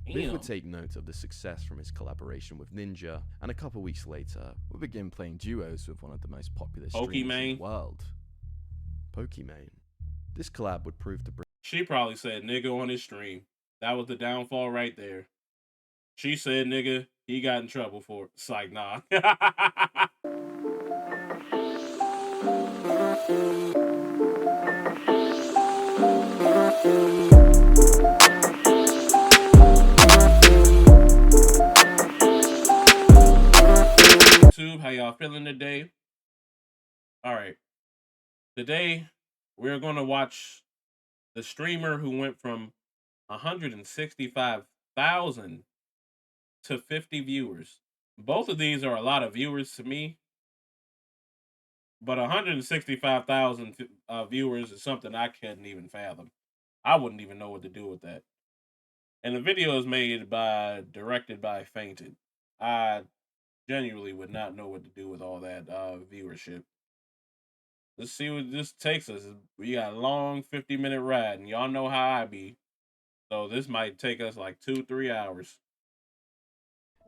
Myth would Damn. take note of the success from his collaboration with Ninja, and a couple weeks later, would begin playing duos with one of the most popular streamers in the Pokimane. world, Pokimane. This collab would prove to bring. She probably said nigga on his stream. That was the downfall right there. She said nigga, he got in trouble for it. It's like, nah. YouTube, how y'all feeling today? All right. Today, we're going to watch the streamer who went from 165,000 to 50 viewers. Both of these are a lot of viewers to me, but 165,000 viewers is something I couldn't even fathom. I wouldn't even know what to do with that. And the video is directed by Fainted. I genuinely would not know what to do with all that viewership. Let's see what this takes us. We got a long 50-minute ride, and y'all know how I be. So this might take us like 2-3 hours.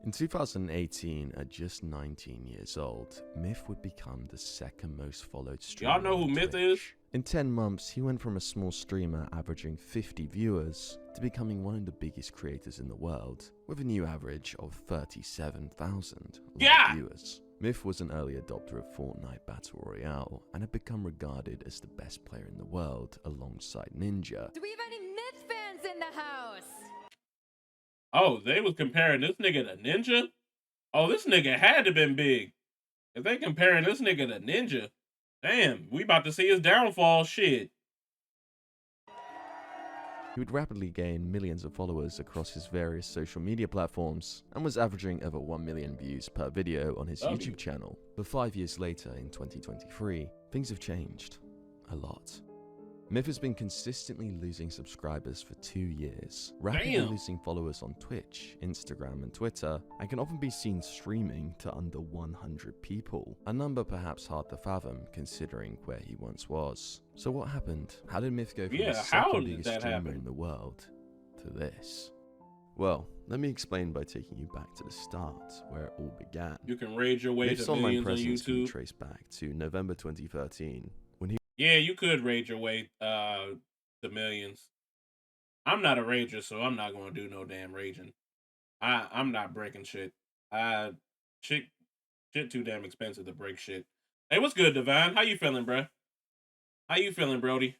In 2018, at just 19 years old, Myth would become the second most followed streamer. Y'all know who on Myth Twitch. is? In 10 months, he went from a small streamer averaging 50 viewers to becoming one of the biggest creators in the world, with a new average of 37,000 viewers. Myth was an early adopter of Fortnite Battle Royale and had become regarded as the best player in the world alongside Ninja. Do we have any Myth fans in the house? Oh, they was comparing this nigga to Ninja? Oh, this nigga had to been big. If they comparing this nigga to Ninja, damn, we about to see his downfall. Shit. He would rapidly gain millions of followers across his various social media platforms and was averaging over 1 million views per video on his YouTube channel. But 5 years later, in 2023, things have changed a lot. Myth has been consistently losing subscribers for 2 years, rapidly losing followers on Twitch, Instagram, and Twitter, and can often be seen streaming to under 100 people, a number perhaps hard to fathom considering where he once was. So what happened? How did Myth go from the second biggest streamer in the world to this? Well, let me explain by taking you back to the start, where it all began. You can raise your way Myth's to online millions on presence can be YouTube. traced back to November 2013, when he... Yeah, you could raise your way to millions. I'm not a rager, so I'm not gonna do no damn raging. I'm not breaking shit. Shit too damn expensive to break shit. Hey, what's good, Divine? How you feeling, bruh? How you feeling, Brody?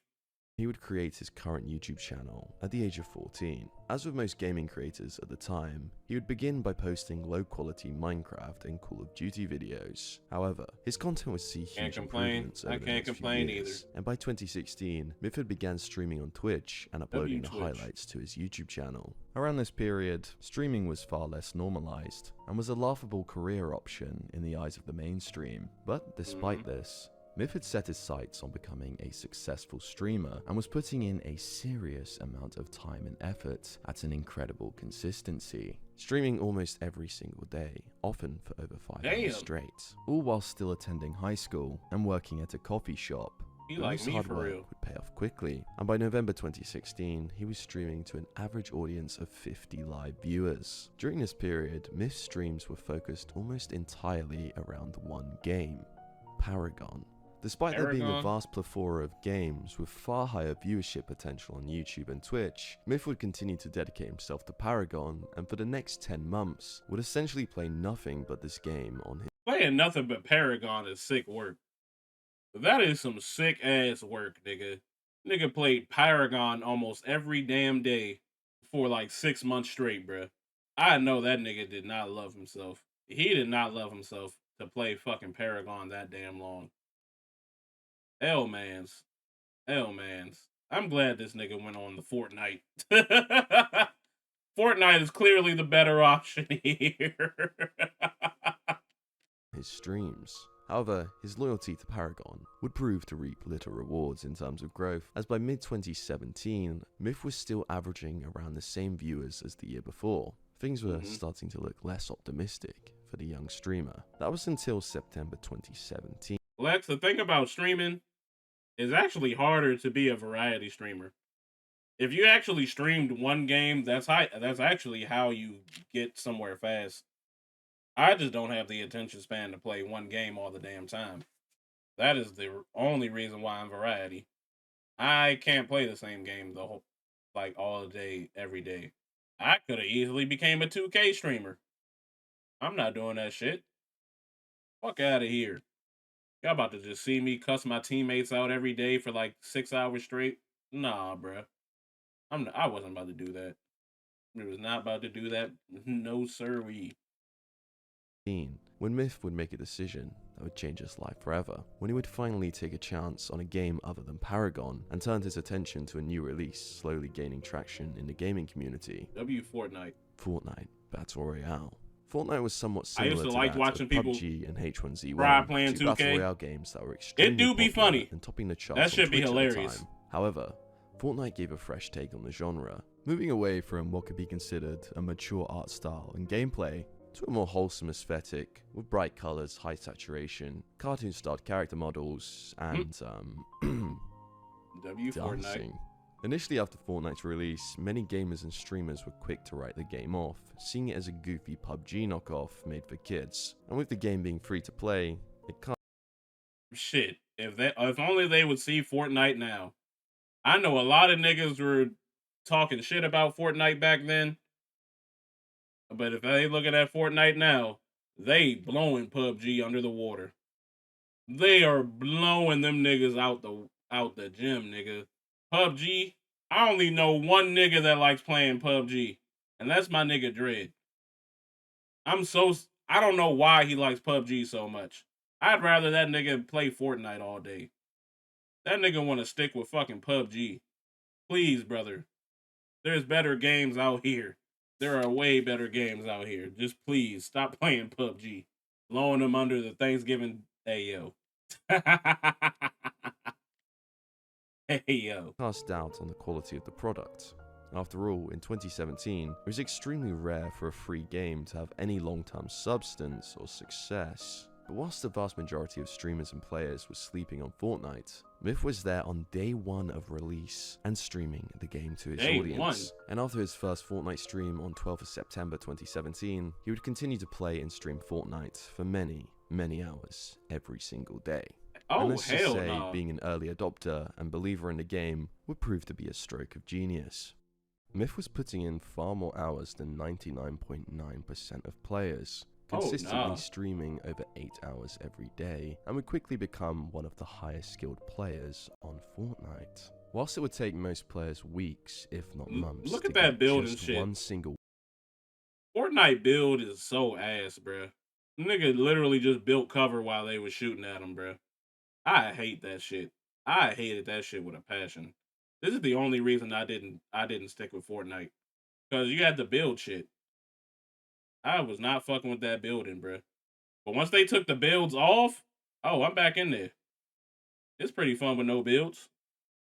He would create his current YouTube channel at the age of 14. As with most gaming creators at the time, he would begin by posting low-quality Minecraft and Call of Duty videos. However, his content would see huge improvements over the next few years, and by 2016, Myth had began streaming on Twitch and uploading the highlights to his YouTube channel. Around this period, streaming was far less normalized, and was a laughable career option in the eyes of the mainstream. But despite this, Myth had set his sights on becoming a successful streamer and was putting in a serious amount of time and effort at an incredible consistency, streaming almost every single day, often for over 5 hours straight, all while still attending high school and working at a coffee shop. This hard work would pay off quickly, and by November 2016, he was streaming to an average audience of 50 live viewers. During this period, Myth's streams were focused almost entirely around one game, Paragon. Despite there being a vast plethora of games with far higher viewership potential on YouTube and Twitch, Myth would continue to dedicate himself to Paragon, and for the next 10 months, would essentially play nothing but this game on his... Playing nothing but Paragon is sick work. That is some sick ass work, nigga. Nigga played Paragon almost every damn day for like 6 months straight, bruh. I know that nigga did not love himself. He did not love himself to play fucking Paragon that damn long. L-mans. I'm glad this nigga went on the Fortnite. Fortnite is clearly the better option here. his streams. However, his loyalty to Paragon would prove to reap little rewards in terms of growth, as by mid-2017, Myth was still averaging around the same viewers as the year before. Things were starting to look less optimistic for the young streamer. That was until September 2017. Lex, the thing about streaming is actually harder to be a variety streamer. If you actually streamed one game, that's actually how you get somewhere fast. I just don't have the attention span to play one game all the damn time. That is the only reason why I'm variety. I can't play the same game the whole like all day, every day. I could have easily became a 2K streamer. I'm not doing that shit. Fuck out of here. Y'all about to just see me cuss my teammates out every day for like 6 hours straight? Nah, bruh. I wasn't about to do that. I was not about to do that. No sirree. When Myth would make a decision that would change his life forever, when he would finally take a chance on a game other than Paragon and turned his attention to a new release slowly gaining traction in the gaming community. Fortnite. Fortnite Battle Royale. Fortnite was somewhat I similar used to to like that watching of people PUBG and H1Z1, try playing two 2K. Battle Royale games that were extremely do be popular funny. and topping the charts That should on be Twitch at the hilarious. time. However, Fortnite gave a fresh take on the genre, moving away from what could be considered a mature art style and gameplay to a more wholesome aesthetic with bright colors, high saturation, cartoon-styled character models, and Fortnite. dancing. Initially after Fortnite's release, many gamers and streamers were quick to write the game off, seeing it as a goofy PUBG knockoff made for kids. And with the game being free to play, it can't. Shit. If only they would see Fortnite now. I know a lot of niggas were talking shit about Fortnite back then. But if they looking at Fortnite now, they blowing PUBG under the water. They are blowing them niggas out the gym, nigga. PUBG, I only know one nigga that likes playing PUBG, and that's my nigga Dread. I don't know why he likes PUBG so much. I'd rather that nigga play Fortnite all day. That nigga want to stick with fucking PUBG. Please, brother. There's better games out here. There are way better games out here. Just please stop playing PUBG. Blowing them under the Thanksgiving. Hey, yo. Hey, yo. Cast doubt on the quality of the product. After all, in 2017, it was extremely rare for a free game to have any long-term substance or success. But whilst the vast majority of streamers and players were sleeping on Fortnite, Myth was there on day one of release and streaming the game to his audience. And after his first Fortnite stream on 12th of September 2017, he would continue to play and stream Fortnite for many, many hours every single day. Oh, and let's just hell say no. being an early adopter and believer in the game would prove to be a stroke of genius. Myth was putting in far more hours than 99.9% of players, consistently streaming over 8 hours every day, and would quickly become one of the highest skilled players on Fortnite. Whilst it would take most players weeks, if not months, Look to at that get build just and shit. one single Fortnite build is so ass, bruh. Nigga literally just built cover while they was shooting at him, bruh. I hate that shit. I hated that shit with a passion. This is the only reason I didn't stick with Fortnite. Because you had to build shit. I was not fucking with that building, bruh. But once they took the builds off, oh, I'm back in there. It's pretty fun with no builds.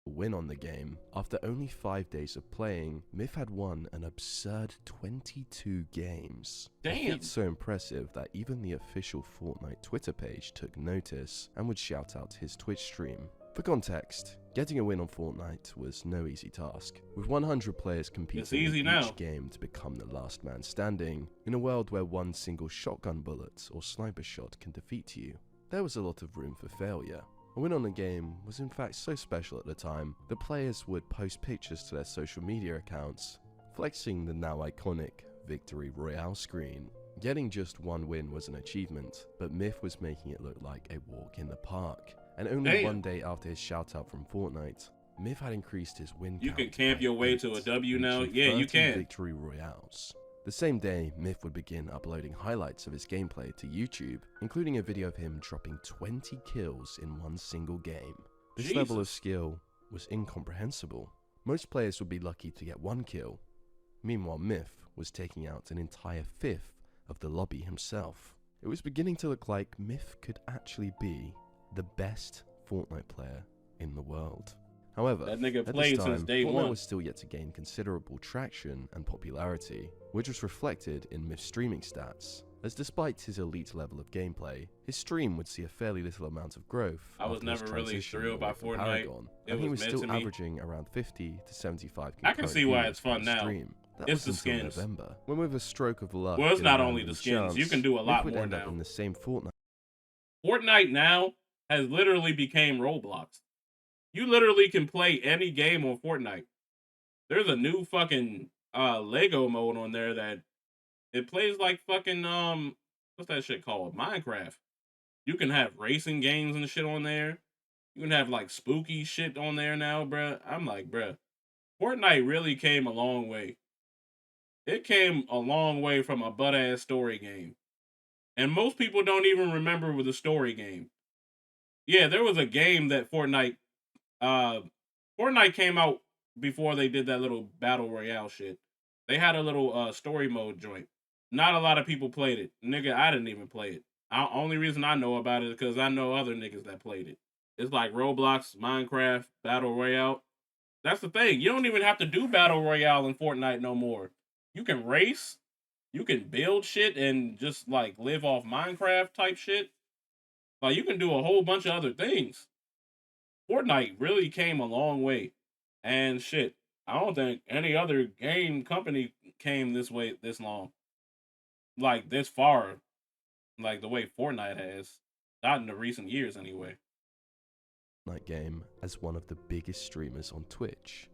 win on the game. After only 5 days of playing, Myth had won an absurd 22 games. Damn. A feat so impressive that even the official Fortnite Twitter page took notice and would shout out his Twitch stream. For context, getting a win on Fortnite was no easy task, with 100 players competing in each game to become the last man standing, in a world where one single shotgun bullet or sniper shot can defeat you. There was a lot of room for failure. A win on the game was in fact so special at the time that players would post pictures to their social media accounts, flexing the now iconic Victory Royale screen. Getting just one win was an achievement, but Myth was making it look like a walk in the park. And only one day after his shoutout from Fortnite, Myth had increased his win count. You can camp your way to a W now? Yeah, you can. Victory Royales. The same day, Myth would begin uploading highlights of his gameplay to YouTube, including a video of him dropping 20 kills in one single game. This level of skill was incomprehensible. Most players would be lucky to get one kill. Meanwhile, Myth was taking out an entire fifth of the lobby himself. It was beginning to look like Myth could actually be the best Fortnite player in the world. However, that nigga at played this time, since day Fortnite one. was still yet to gain considerable traction and popularity, which was reflected in Myth's streaming stats. as despite his elite level of gameplay, his stream would see a fairly little amount of growth. I was never really thrilled by Fortnite. Paragon, and he was still averaging around 50 to 75 I can see why it's fun now. That it's was the until skins. November, when with a stroke of luck, well, it's not only the skins. You can do a lot more now. In the same Fortnite. Fortnite now has literally became Roblox. You literally can play any game on Fortnite. There's a new fucking Lego mode on there that it plays like fucking what's that shit called? Minecraft. You can have racing games and shit on there. You can have like spooky shit on there now, bruh. I'm like, bruh, Fortnite really came a long way. It came a long way from a butt-ass story game. And most people don't even remember with the story game. Yeah, there was a game that Fortnite came out before they did that little battle royale shit. They had a little story mode joint. Not a lot of people played it. Nigga, I didn't even play it. Only reason I know about it is because I know other niggas that played it. It's like Roblox, Minecraft, Battle Royale. That's the thing. You don't even have to do Battle Royale in Fortnite no more. You can race. You can build shit and just like live off Minecraft type shit. Like you can do a whole bunch of other things. Fortnite really came a long way. And shit, I don't think any other game company came this way this long. Like this far. Like the way Fortnite has. Not in the recent years anyway. Fortnite game as one of the biggest streamers on Twitch,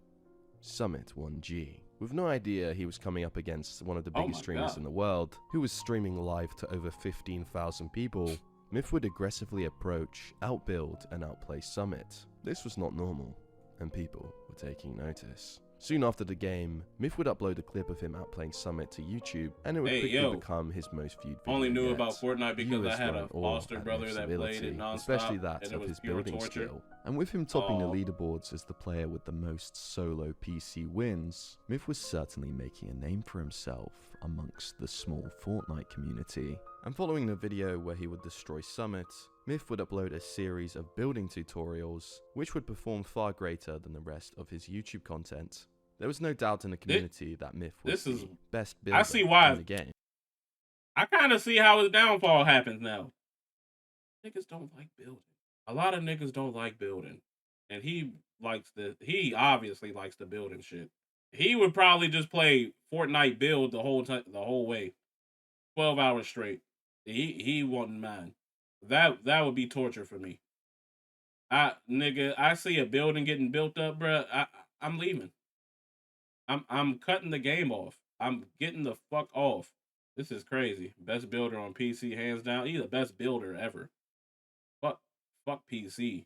Summit1G. With no idea he was coming up against one of the biggest streamers in the world, who was streaming live to over 15,000 people, Myth would aggressively approach, outbuild, and outplay Summit. This was not normal, and people were taking notice. Soon after the game, Myth would upload a clip of him outplaying Summit to YouTube, and it would quickly become his most viewed video. Only knew yet. about Fortnite because I had a foster brother that played it nonstop, especially that and of his building torture. skill. And with him topping the leaderboards as the player with the most solo PC wins, Myth was certainly making a name for himself amongst the small Fortnite community. And following the video where he would destroy Summit, Myth would upload a series of building tutorials, which would perform far greater than the rest of his YouTube content. There was no doubt in the community that Myth was the best builder in the game. I kind of see how his downfall happens now. Niggas don't like building. A lot of niggas don't like building. And he obviously likes the building shit. He would probably just play Fortnite build the whole way. 12 hours straight. He wouldn't mind. That would be torture for me. I see a building getting built up, bruh. I'm leaving. I'm cutting the game off. I'm getting the fuck off. This is crazy. Best builder on PC, hands down. He's the best builder ever. Fuck PC.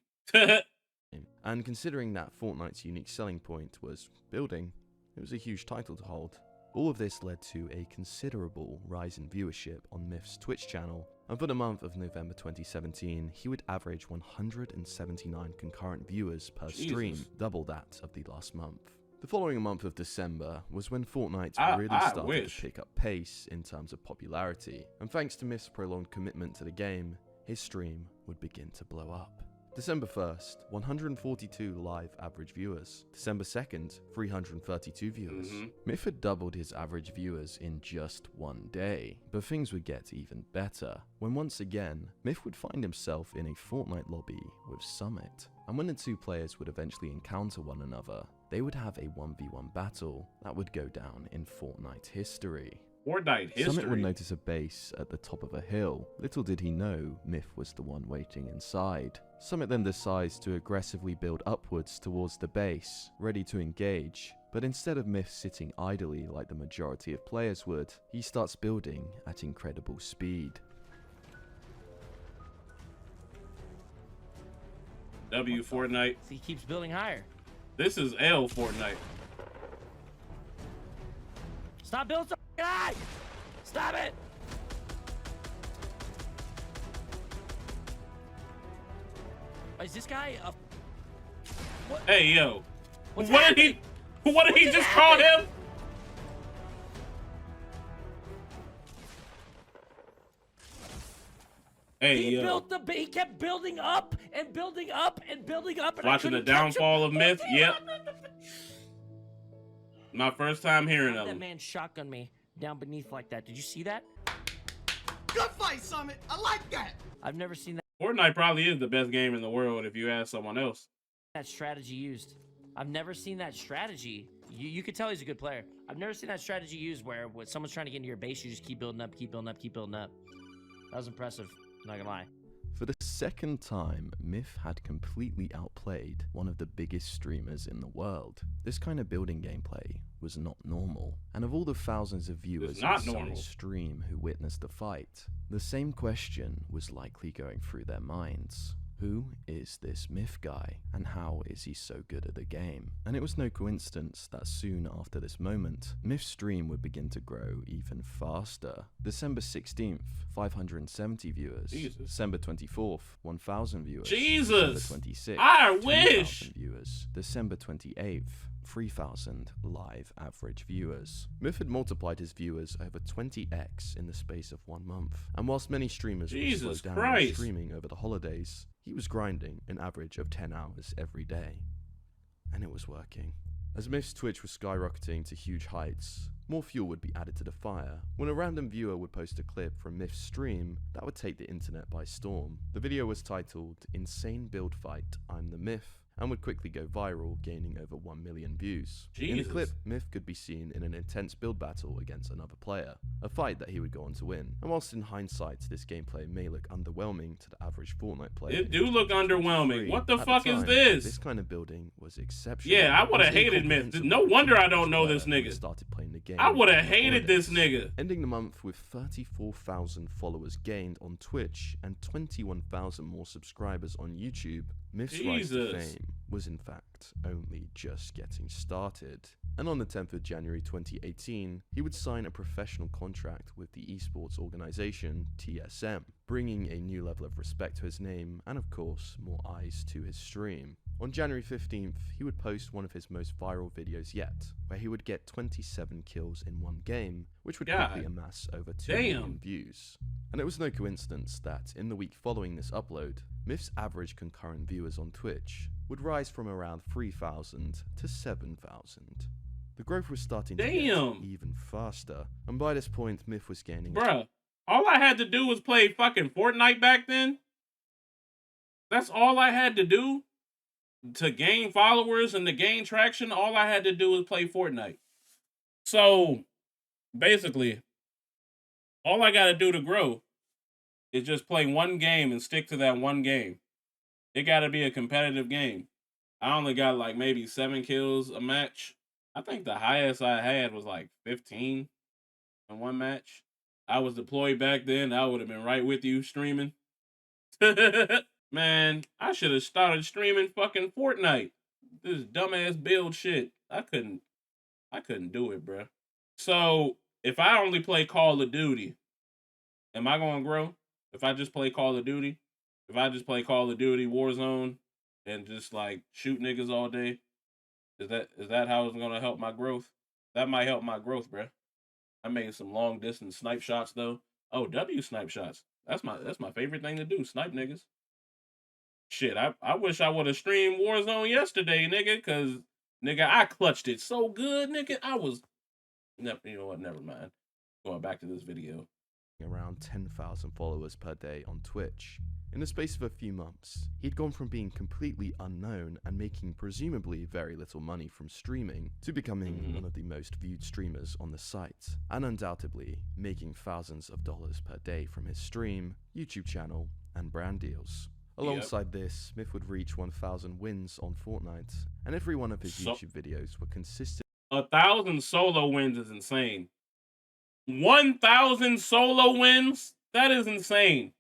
And considering that Fortnite's unique selling point was building, it was a huge title to hold. All of this led to a considerable rise in viewership on Myth's Twitch channel, and for the month of November 2017, he would average 179 concurrent viewers per stream, double that of the last month. The following month of December was when Fortnite really started to pick up pace in terms of popularity, and thanks to Myth's prolonged commitment to the game, his stream would begin to blow up. December 1st, 142 live average viewers. December 2nd, 332 viewers. Myth had doubled his average viewers in just one day, but things would get even better, when once again, Myth would find himself in a Fortnite lobby with Summit. And when the two players would eventually encounter one another, they would have a 1v1 battle that would go down in Fortnite history. Summit would notice a base at the top of a hill. Little did he know Myth was the one waiting inside. Summit then decides to aggressively build upwards towards the base, ready to engage. But instead of Myth sitting idly like the majority of players would, he starts building at incredible speed. W Fortnite. He keeps building higher. This is L Fortnite. Stop building so high! Stop it! Is this guy a... What? Hey yo. What's What did he just call him? Hey yo. He kept building up and building up and building up. And Watching the downfall of Myth. Yep. My first time hearing of That him. man shotgun me down beneath like that. Did you see that? Good fight, Summit. I like that. I've never seen Fortnite probably is the best game in the world if you ask someone else. that strategy used. I've never seen that strategy. You could tell he's a good player. I've never seen that strategy used where when someone's trying to get into your base, you just keep building up, keep building up, keep building up. That was impressive. Not gonna lie. For the second time, Myth had completely outplayed one of the biggest streamers in the world. This kind of building gameplay was not normal, and of all the thousands of viewers not inside normal. his stream who witnessed the fight, the same question was likely going through their minds. Who is this Myth guy, and how is he so good at the game? And it was no coincidence that soon after this moment, Myth's stream would begin to grow even faster. December 16th, 570 viewers. Jesus. December 24th, 1,000 viewers. Jesus! December 26th, I 2,000 wish! viewers. December 28th, 3,000 live average viewers. Myth had multiplied his viewers over 20x in the space of 1 month. And whilst many streamers would slow Jesus down Christ. their streaming over the holidays, he was grinding an average of 10 hours every day. And it was working. As Myth's Twitch was skyrocketing to huge heights, more fuel would be added to the fire when a random viewer would post a clip from Myth's stream that would take the internet by storm. The video was titled "Insane Build Fight, I'm the Myth," and would quickly go viral, gaining over 1 million views. In the Jesus. clip, Myth could be seen in an intense build battle against another player, a fight that he would go on to win. And whilst in hindsight, this gameplay may look underwhelming to the average Fortnite player, It do look underwhelming. What the at fuck is time, this? This kind of building was exceptional. Yeah, I It would was have hated Myth. incomprehensible No wonder to I don't know player this when he nigga. started playing the game I would have on the hated this holidays. nigga. Ending the month with 34,000 followers gained on Twitch and 21,000 more subscribers on YouTube, Myth's rise to Jesus. fame was in fact only just getting started. And on the 10th of January 2018, he would sign a professional contract with the esports organization TSM, bringing a new level of respect to his name and of course more eyes to his stream. On January 15th, he would post one of his most viral videos yet, where he would get 27 kills in one game, which would quickly God amass over 2 damn. million views. And it was no coincidence that in the week following this upload, Myth's average concurrent viewers on Twitch would rise from around 3,000 to 7,000. The growth was starting to get Damn. even faster, and by this point, Myth was gaining Bruh, all I had to do was play fucking Fortnite back then. That's all I had to do to gain followers and to gain traction. All I had to do was play Fortnite. So basically, all I got to do to grow is just play one game and stick to that one game. It got to be a competitive game. I only got like maybe 7 kills a match. I think the highest I had was like 15 in one match. I was deployed back then. I would have been right with you streaming. Man, I should have started streaming fucking Fortnite. This dumbass build shit. I couldn't do it, bruh. So, if I only play Call of Duty, am I going to grow? If I just play Call of Duty? If I just play Call of Duty Warzone and just like shoot niggas all day? Is that how it's going to help my growth? That might help my growth, bruh. I made some long distance snipe shots though. Oh, W snipe shots. That's my favorite thing to do. Snipe niggas. Shit, I wish I would have streamed Warzone yesterday, nigga, cause nigga, I clutched it so good, nigga. I was you know what, never mind. Going back to this video. around 10,000 followers per day on Twitch. In the space of a few months, he'd gone from being completely unknown and making presumably very little money from streaming to becoming one of the most viewed streamers on the site, and undoubtedly making thousands of dollars per day from his stream, YouTube channel, and brand deals. Alongside this, Myth would reach 1,000 wins on Fortnite, and every one of his YouTube videos were consistent. 1,000 solo wins is insane. 1,000 solo wins? That is insane.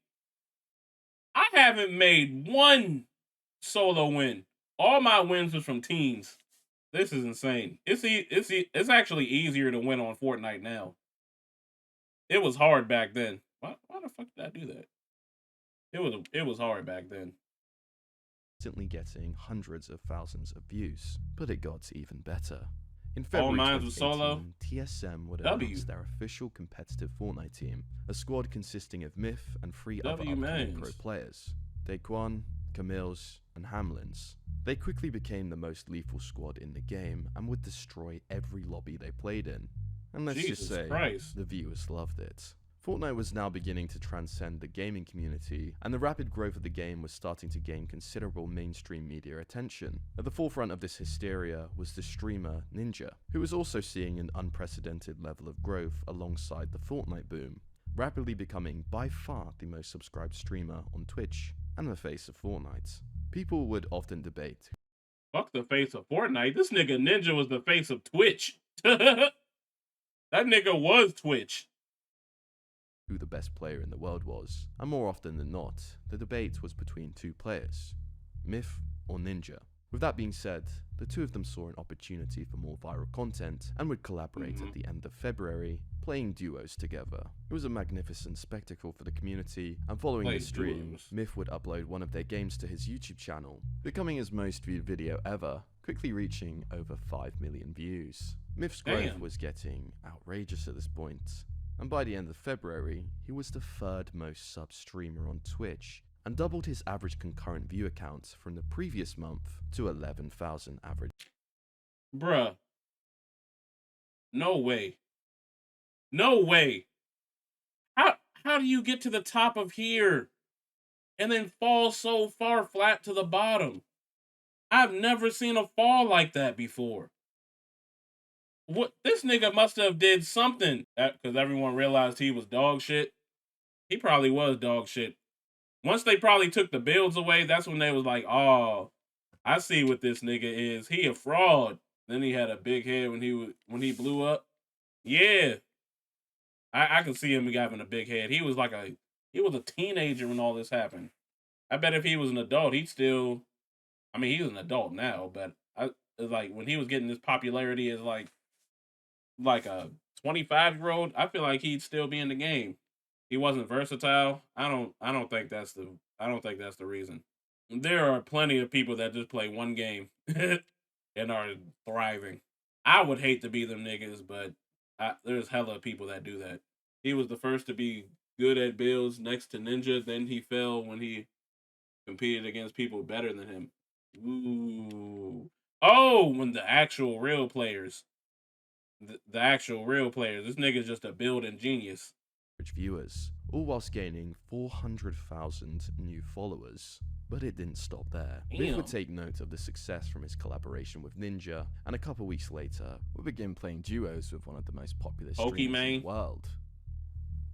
I haven't made one solo win. All my wins was from teams. This is insane. It's actually easier to win on Fortnite now. It was hard back then. Why the fuck did I do that? It was hard back then. Constantly getting hundreds of thousands of views, but it got even better. In All February mines was solo. 2018, TSM would W. announce their official competitive Fortnite team, a squad consisting of Myth and 3 other W upcoming pro mans. players, Daquan, Camille's, and Hamlin's. They quickly became the most lethal squad in the game and would destroy every lobby they played in. And let's just Jesus say, Christ. the viewers loved it. Fortnite was now beginning to transcend the gaming community, and the rapid growth of the game was starting to gain considerable mainstream media attention. At the forefront of this hysteria was the streamer Ninja, who was also seeing an unprecedented level of growth alongside the Fortnite boom, rapidly becoming by far the most subscribed streamer on Twitch and the face of Fortnite. People would often debate Fuck the face of Fortnite. This nigga Ninja was the face of Twitch. That nigga was Twitch. who the best player in the world was, and more often than not, the debate was between two players, Myth or Ninja. With that being said, the two of them saw an opportunity for more viral content and would collaborate at the end of February, playing duos together. It was a magnificent spectacle for the community, and following the stream, duos. Myth would upload one of their games to his YouTube channel, becoming his most viewed video ever, quickly reaching over 5 million views. Myth's growth Damn. was getting outrageous at this point, and by the end of February, he was the third most sub streamer on Twitch, and doubled his average concurrent view count from the previous month to 11,000 average. Bruh. No way. No way. How do you get to the top of here and then fall so far flat to the bottom? I've never seen a fall like that before. What, this nigga must have did something because everyone realized he was dog shit. He probably was dog shit. Once they probably took the builds away, that's when they was like, oh, I see what this nigga is. He a fraud. Then he had a big head when he blew up. Yeah. I can see him having a big head. He was a teenager when all this happened. I bet if he was an adult, he's an adult now, but like when he was getting this popularity as like a 25-year-old, I feel like he'd still be in the game. He wasn't versatile. I don't think that's the reason. There are plenty of people that just play one game and are thriving. I would hate to be them niggas, but there's hella people that do that. He was the first to be good at builds next to Ninja. Then he fell when he competed against people better than him. Ooh. Oh, when the actual real players. The actual real players. This nigga's just a building genius. Viewers, all whilst gaining 400,000 new followers. But it didn't stop there. Myth would take note of the success from his collaboration with Ninja, and a couple weeks later, would begin playing duos with one of the most popular streamers in the world,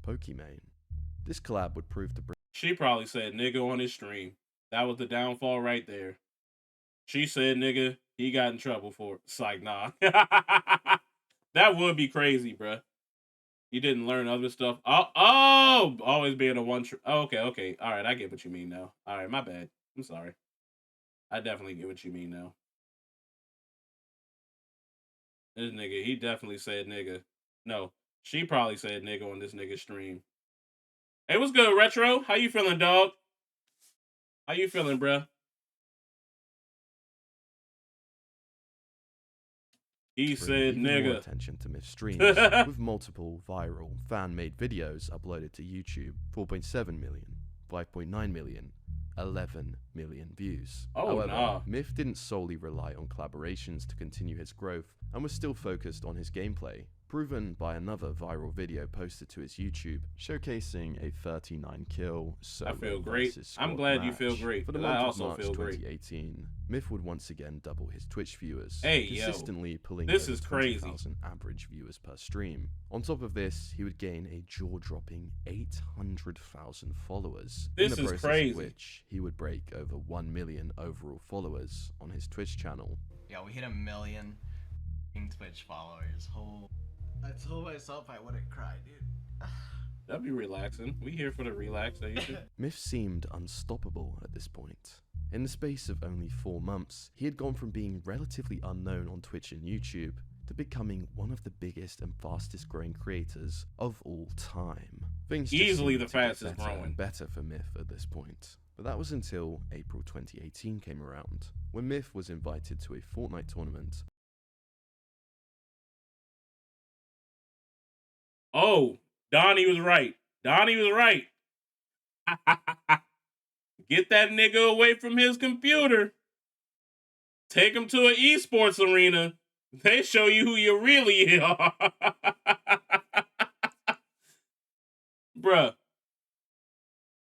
Pokimane. This collab would prove to bring. She probably said nigga on his stream. That was the downfall right there. She said nigga, he got in trouble for it. It's like, nah. That would be crazy, bruh. You didn't learn other stuff. Oh, always being a one. Okay. All right, I get what you mean now. All right, my bad. I'm sorry. I definitely get what you mean now. This nigga, he definitely said nigga. No, she probably said nigga on this nigga's stream. Hey, what's good, Retro? How you feeling, dog? How you feeling, bruh? He said even nigga. more attention to Myth's streams, with multiple viral fan-made videos uploaded to YouTube, 4.7 million, 5.9 million, 11 million views. Oh, however, nah. Myth didn't solely rely on collaborations to continue his growth, and was still focused on his gameplay, proven by another viral video posted to his YouTube, showcasing a 39 kill solo I feel great. versus I'm squad glad you match. feel great. For the I month of also March feel great. 2018, Myth would once again double his Twitch viewers, Hey, yo, consistently pulling this over is crazy. 20,000 average viewers per stream. On top of this, he would gain a jaw-dropping 800,000 followers, This in the is process crazy. of which he would break over 1 million overall followers on his Twitch channel. Yeah, we hit 1 million Twitch followers. I told myself I wouldn't cry, dude. That'd be relaxing. We here for the relaxation. Myth seemed unstoppable at this point. In the space of only 4 months, he had gone from being relatively unknown on Twitch and YouTube to becoming one of the biggest and fastest growing creators of all time. Things just Easily seemed the to get fastest better growing. and better for Myth at this point. But that was until April 2018 came around, when Myth was invited to a Fortnite tournament. Oh, Donnie was right. Donnie was right. Get that nigga away from his computer. Take him to an esports arena. They show you who you really are. bruh,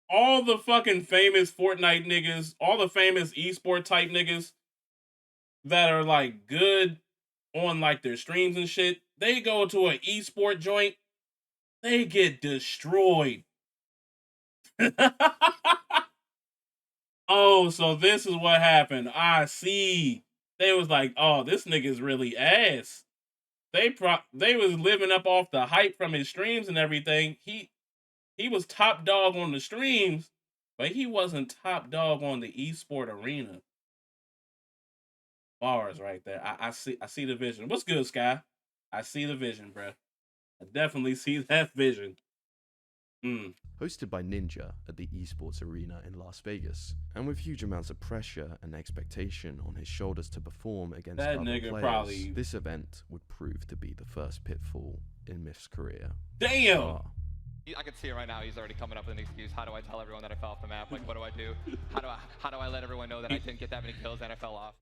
all the fucking famous Fortnite niggas, all the famous esport type niggas that are like good on like their streams and shit, they go to an esport joint, they get destroyed. Oh, so this is what happened. I see. They was like, oh, this nigga's really ass. They was living up off the hype from his streams and everything. He was top dog on the streams, but he wasn't top dog on the esport arena. Bars right there. I see the vision. What's good, Sky? I see the vision, bruh. I definitely see that vision. Hosted by Ninja at the esports arena in Las Vegas, and with huge amounts of pressure and expectation on his shoulders to perform against That other nigga players, probably... this event would prove to be the first pitfall in Myth's career. Damn! I can see it right now. He's already coming up with an excuse. How do I tell everyone that I fell off the map? Like, what do I do? How do I let everyone know that I didn't get that many kills and I fell off?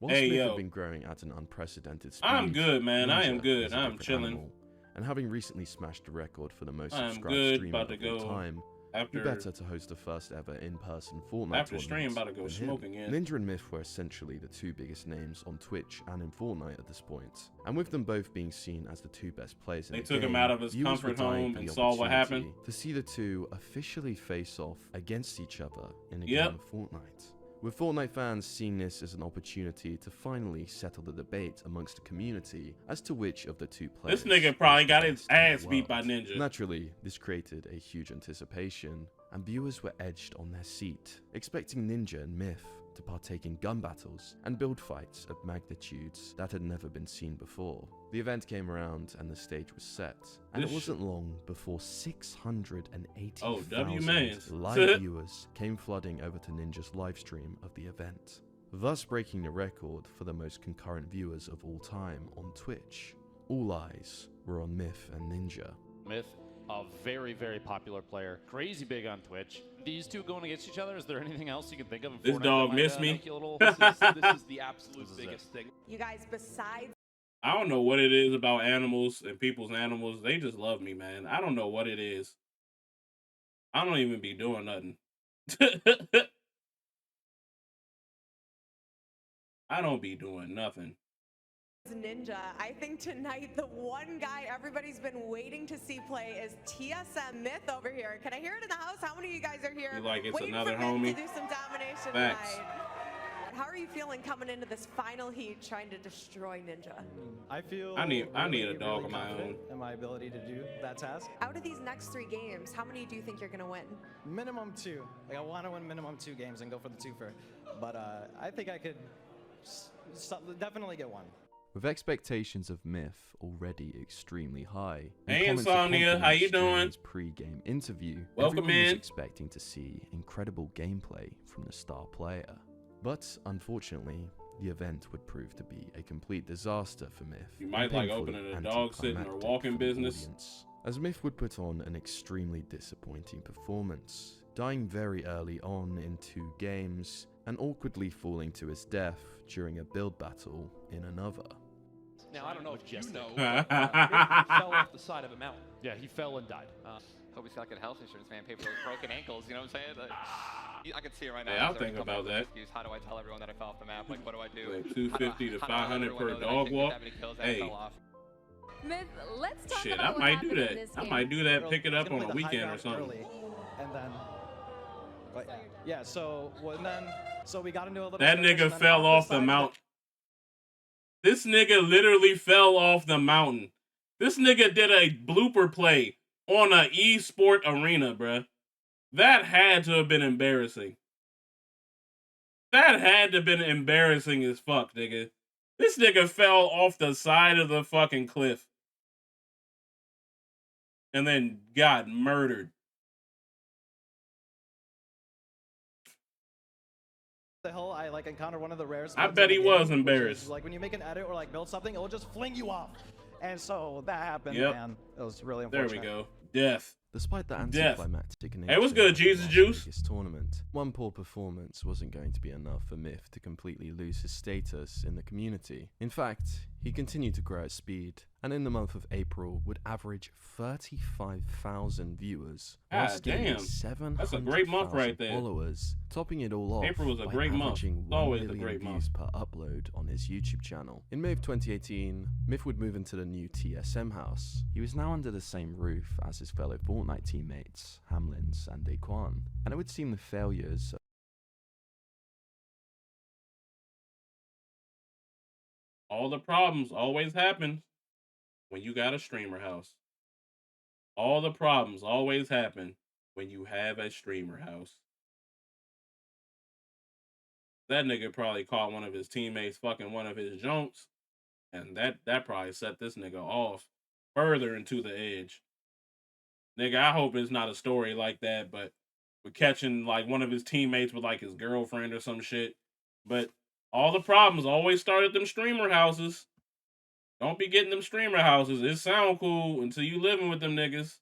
Whilst Myth had been growing at an unprecedented speed, I'm good, man. I am Ninja good. is a I'm different chilling. animal, and having recently smashed the record for the most I'm subscribed good. streamer About to of all go time, after who better to host the first ever in-person Fortnite after stream. About to go than smoking him. in. Ninja and Myth were essentially the two biggest names on Twitch and in Fortnite at this point, and with them both being seen as the two best players in They the took game, him out of his viewers comfort were dying home for and the saw what happened. opportunity to see the two officially face off against each other in a Yep. game of Fortnite. With Fortnite fans seeing this as an opportunity to finally settle the debate amongst the community as to which of the two players. This nigga probably was the got his best in the ass beat by world. Ninja. Naturally, this created a huge anticipation, and viewers were edged on their seat, expecting Ninja and Myth to partake in gun battles and build fights of magnitudes that had never been seen before. The event came around and the stage was set, and it wasn't long before 680,000 live viewers came flooding over to Ninja's live stream of the event, thus breaking the record for the most concurrent viewers of all time on Twitch. All eyes were on Myth and Ninja. Myth, a very, very popular player, crazy big on Twitch. These two going against each other, is there anything else you can think of in This Fortnite dog that might, missed me. make you a little... This is the absolute biggest thing. You guys, besides I don't know what it is about animals and people's animals. They just love me, man. I don't know what it is. I don't even be doing nothing. I don't be doing nothing. Ninja, I think tonight the one guy everybody's been waiting to see play is TSM Myth over here. Can I hear it in the house? How many of you guys are here? You like it's waiting another for Myth homie? to do some domination Facts. tonight? How are you feeling coming into this final heat trying to destroy Ninja? I feel I need a really, dog really of my confident own. in my ability to do that task. Out of these next 3 games, how many do you think you're going to win? Minimum 2. Like, I want to win minimum 2 games and go for the 2-fer. But I think I could definitely get 1. With expectations of Myth already extremely high, Hey, and comments of Insomnia, how you confidence during doing? his pre-game interview, Welcome everyone was in. expecting to see incredible gameplay from the star player. But unfortunately, the event would prove to be a complete disaster for Myth. You might and like painfully opening a dog sitting or anticlimactic walking for the business. audience, as Myth would put on an extremely disappointing performance, dying very early on in 2 games and awkwardly falling to his death during a build battle in another. Now, I don't know if you know, but, Myth fell off the side of a mountain. Yeah, he fell and died. Hope he's got good health insurance, man. Pay for those broken ankles, you know what I'm saying? I can see it right now. Hey, He's I'll already think coming up about with an that. excuse. How do I tell everyone that I fell off the map? Like, what do I do? Like 250 to How do I let 500 everyone per know that I dog didn't get walk. that many kills and I Hey, fell off? Myth, let's talk shit, about I what might happened do in that. this I game. might do that. Pick it We're up gonna on a play the high weekend or ground something. early, and then, yeah. So we got into a little. That skirmish, nigga and then fell off the side, mountain. This nigga literally fell off the mountain. This nigga did a blooper play on a esport arena, bruh. That had to have been embarrassing. That had to have been embarrassing as fuck, nigga. This nigga fell off the side of the fucking cliff. And then got murdered. the hell I like encountered one of the rarest. I mods bet in the he was game, which is, embarrassed. like when you make an edit or like build something, it'll just fling you off, and so that happened. Yep. And it was really There unfortunate. we go. Death. Despite the Death. anticlimactic nature Hey, what's good, of the Jesus Las Juice? Vegas tournament, one poor performance wasn't going to be enough for Myth to completely lose his status in the community. In fact, he continued to grow at speed, and in the month of April would average 35,000 viewers, whilst gaining damn. That's a great month 700,000 right there. followers, topping it all off April was a by great month. averaging It's 1 always a million great views month. per upload on his YouTube channel. In May of 2018, Myth would move into the new TSM house. He was now under the same roof as his fellow Fortnite teammates, Hamlins and Daquan, and it would seem the failures All the problems always happen when you got a streamer house. All the problems always happen when you have a streamer house. That nigga probably caught one of his teammates fucking one of his junks, and that probably set this nigga off further into the edge. Nigga, I hope it's not a story like that, but we're catching like one of his teammates with like his girlfriend or some shit. But all the problems always start at them streamer houses. Don't be getting them streamer houses. It sound cool until you living with them niggas.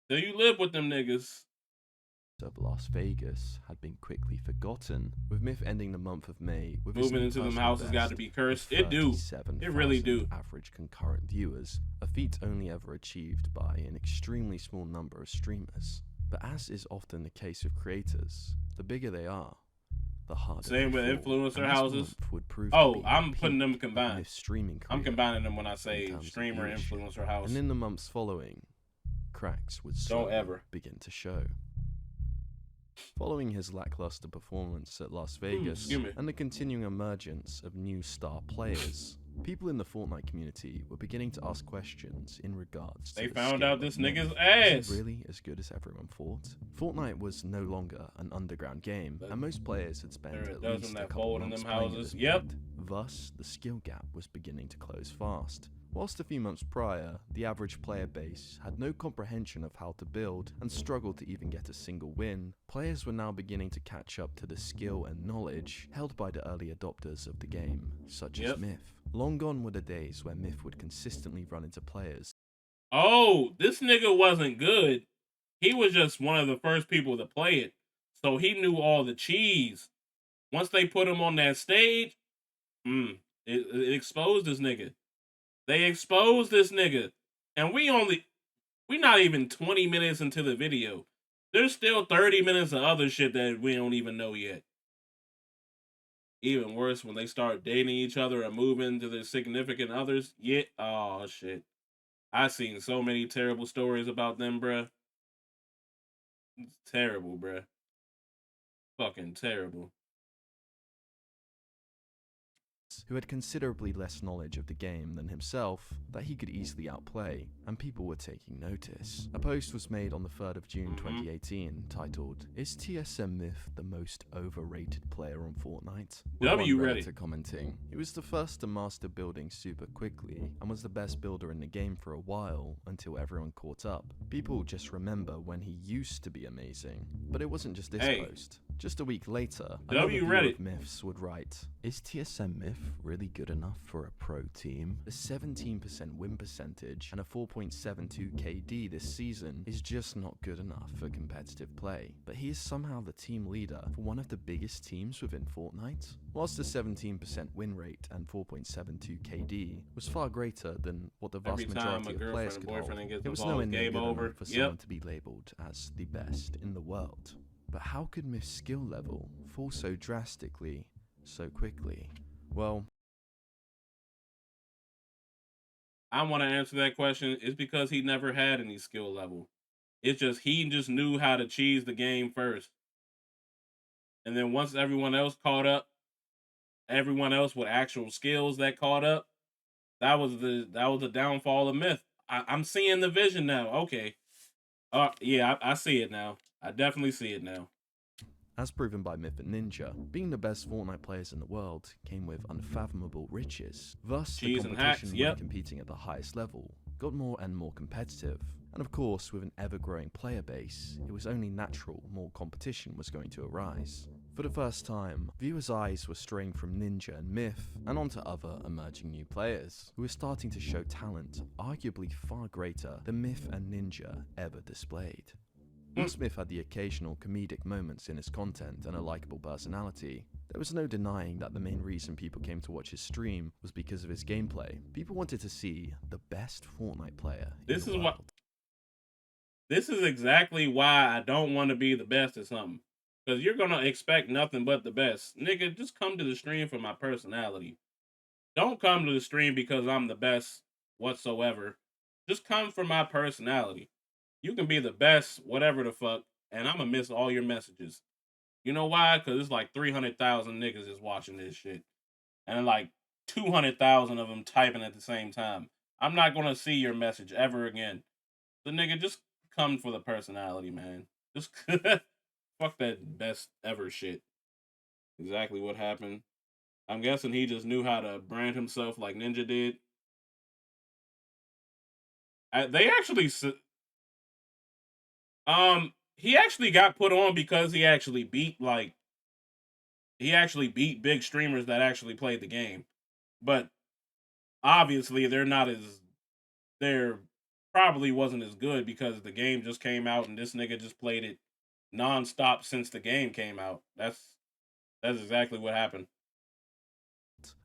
Till you live with them niggas. of Las Vegas had been quickly forgotten, with Myth ending the month of May with Moving into them houses got to be cursed. It do. It really do. Average concurrent viewers, a feat only ever achieved by an extremely small number of streamers. But as is often the case with creators, the bigger they are, the harder. Same with they fall. influencer And this houses. month would prove Oh, to be I'm the putting them peak of combined. Myth's streaming I'm career combining them when I in say terms of streamer, viewership. influencer house. And in the months following, cracks would Don't slowly ever. begin to show. Following his lackluster performance at Las Vegas excuse me. and the continuing emergence of new star players, people in the Fortnite community were beginning to ask questions in regards to They the found skill out of this Myth. nigga's Was ass. he really as good as everyone thought? Fortnite was no longer an underground game, and most players had spent There are a at dozen least a that couple fold in months them playing at houses. this Yep. point. Thus, the skill gap was beginning to close fast. Whilst a few months prior, the average player base had no comprehension of how to build and struggled to even get a single win, players were now beginning to catch up to the skill and knowledge held by the early adopters of the game, such as Myth. Long gone were the days where Myth would consistently run into players. Oh, this nigga wasn't good. He was just one of the first people to play it. So he knew all the cheese. Once they put him on that stage, it exposed this nigga. They exposed this nigga. And we not even 20 minutes into the video. There's still 30 minutes of other shit that we don't even know yet. Even worse when they start dating each other and moving to their significant others. Yeah. Oh, shit. I've seen so many terrible stories about them, bruh. It's terrible, bruh. Fucking terrible. Who had considerably less knowledge of the game than himself that he could easily outplay, and people were taking notice. A post was made on the 3rd of June 2018 titled, "Is TSM Myth the most overrated player on Fortnite?" With W one ready. Redditor commenting, "He was the first to master building super quickly and was the best builder in the game for a while until everyone caught up. People just remember when he used to be amazing." But it wasn't just this post. Just a week later, another viewer Reddit. of Myths would write, "Is TSM Myth really good enough for a pro team? A 17% win percentage and a 4.72 KD this season is just not good enough for competitive play. But he is somehow the team leader for one of the biggest teams within Fortnite?" Whilst the 17% win rate and 4.72 KD was far greater than what the vast Every time majority a of girlfriend players and could hold, boyfriend gets it was involved, nowhere near game good over. enough for Yep. someone to be labelled as the best in the world. But how could Myth's skill level fall so drastically, so quickly? Well, I want to answer that question. It's because he never had any skill level. It's just he just knew how to cheese the game first. And then once everyone else caught up, everyone else with actual skills that caught up, that was the downfall of Myth. I'm seeing the vision now. Okay. Yeah, I see it now. I definitely see it now. as proven by Myth and Ninja, being the best Fortnite players in the world came with unfathomable riches. Thus, the Cheese and hacks, competition yep. when competing at the highest level got more and more competitive. And of course, with an ever-growing player base, it was only natural more competition was going to arise. For the first time, viewers' eyes were straying from Ninja and Myth and onto other emerging new players, who were starting to show talent arguably far greater than Myth and Ninja ever displayed. While Myth had the occasional comedic moments in his content and a likable personality, There was no denying that the main reason people came to watch his stream was because of his gameplay. People wanted to see the best Fortnite player in the world. This is exactly why I don't want to be the best at something. Because you're going to expect nothing but the best. Nigga, just come to the stream for my personality. Don't come to the stream because I'm the best whatsoever. Just come for my personality. You can be the best, whatever the fuck, and I'm going to miss all your messages. You know why? Because it's like 300,000 niggas is watching this shit. And like 200,000 of them typing at the same time. I'm not going to see your message ever again. The nigga, just come for the personality, man. Just fuck that best ever shit. Exactly what happened. I'm guessing he just knew how to brand himself like Ninja did. They actually, he actually got put on because he actually beat big streamers that actually played the game. But obviously they're probably wasn't as good because the game just came out and this nigga just played it nonstop since the game came out. That's exactly what happened.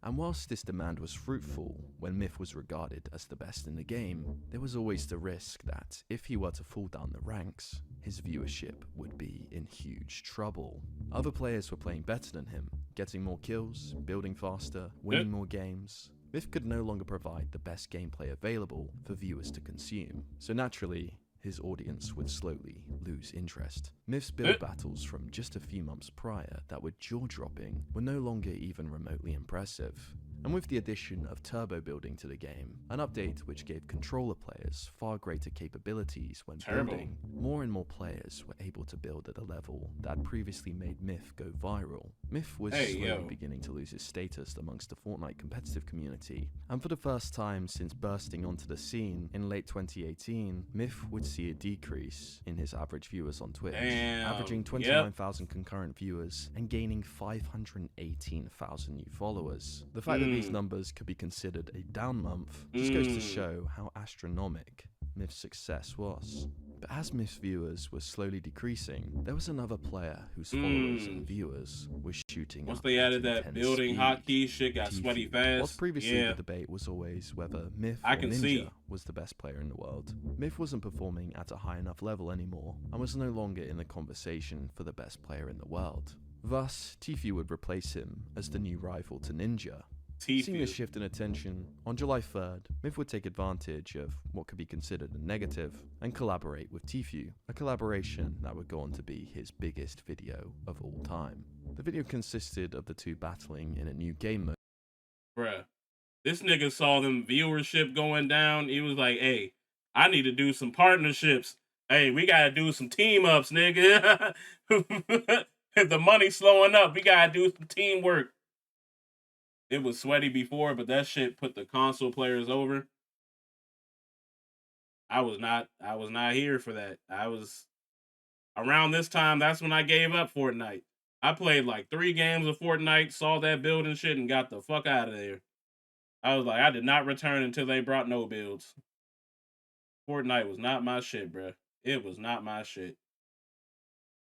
And whilst this demand was fruitful, when Myth was regarded as the best in the game, there was always the risk that if he were to fall down the ranks, his viewership would be in huge trouble. Other players were playing better than him, getting more kills, building faster, winning more games. Myth could no longer provide the best gameplay available for viewers to consume, so naturally, his audience would slowly lose interest. Myth's build battles from just a few months prior that were jaw-dropping were no longer even remotely impressive. And with the addition of turbo building to the game, an update which gave controller players far greater capabilities when building, more and more players were able to build at a level that had previously made Myth go viral. Myth was slowly beginning to lose his status amongst the Fortnite competitive community, and for the first time since bursting onto the scene in late 2018, Myth would see a decrease in his average viewers on Twitch, averaging 29,000 concurrent viewers and gaining 518,000 new followers. The fact that these numbers could be considered a down month just goes to show how astronomical Myth's success was. But as Myth's viewers were slowly decreasing, there was another player whose followers and viewers were shooting Once up they added at that intense building speed. hotkey, shit got sweaty fast. Whilst previously the debate was always whether Myth or Ninja was the best player in the world, Myth wasn't performing at a high enough level anymore and was no longer in the conversation for the best player in the world. Thus, Tfue would replace him as the new rival to Ninja. Seeing this shift in attention, on July 3rd, Myth would take advantage of what could be considered a negative and collaborate with Tfue, a collaboration that would go on to be his biggest video of all time. The video consisted of the two battling in a new game mode. Bruh, this nigga saw them viewership going down. He was like, hey, I need to do some partnerships. Hey, we gotta do some team ups, nigga. If the money's slowing up, we gotta do some teamwork. It was sweaty before, but that shit put the console players over. I was not here for that. I was around this time, that's when I gave up Fortnite. I played like 3 games of Fortnite, saw that build and shit, and got the fuck out of there. I was like, I did not return until they brought no builds. Fortnite was not my shit, bruh. It was not my shit.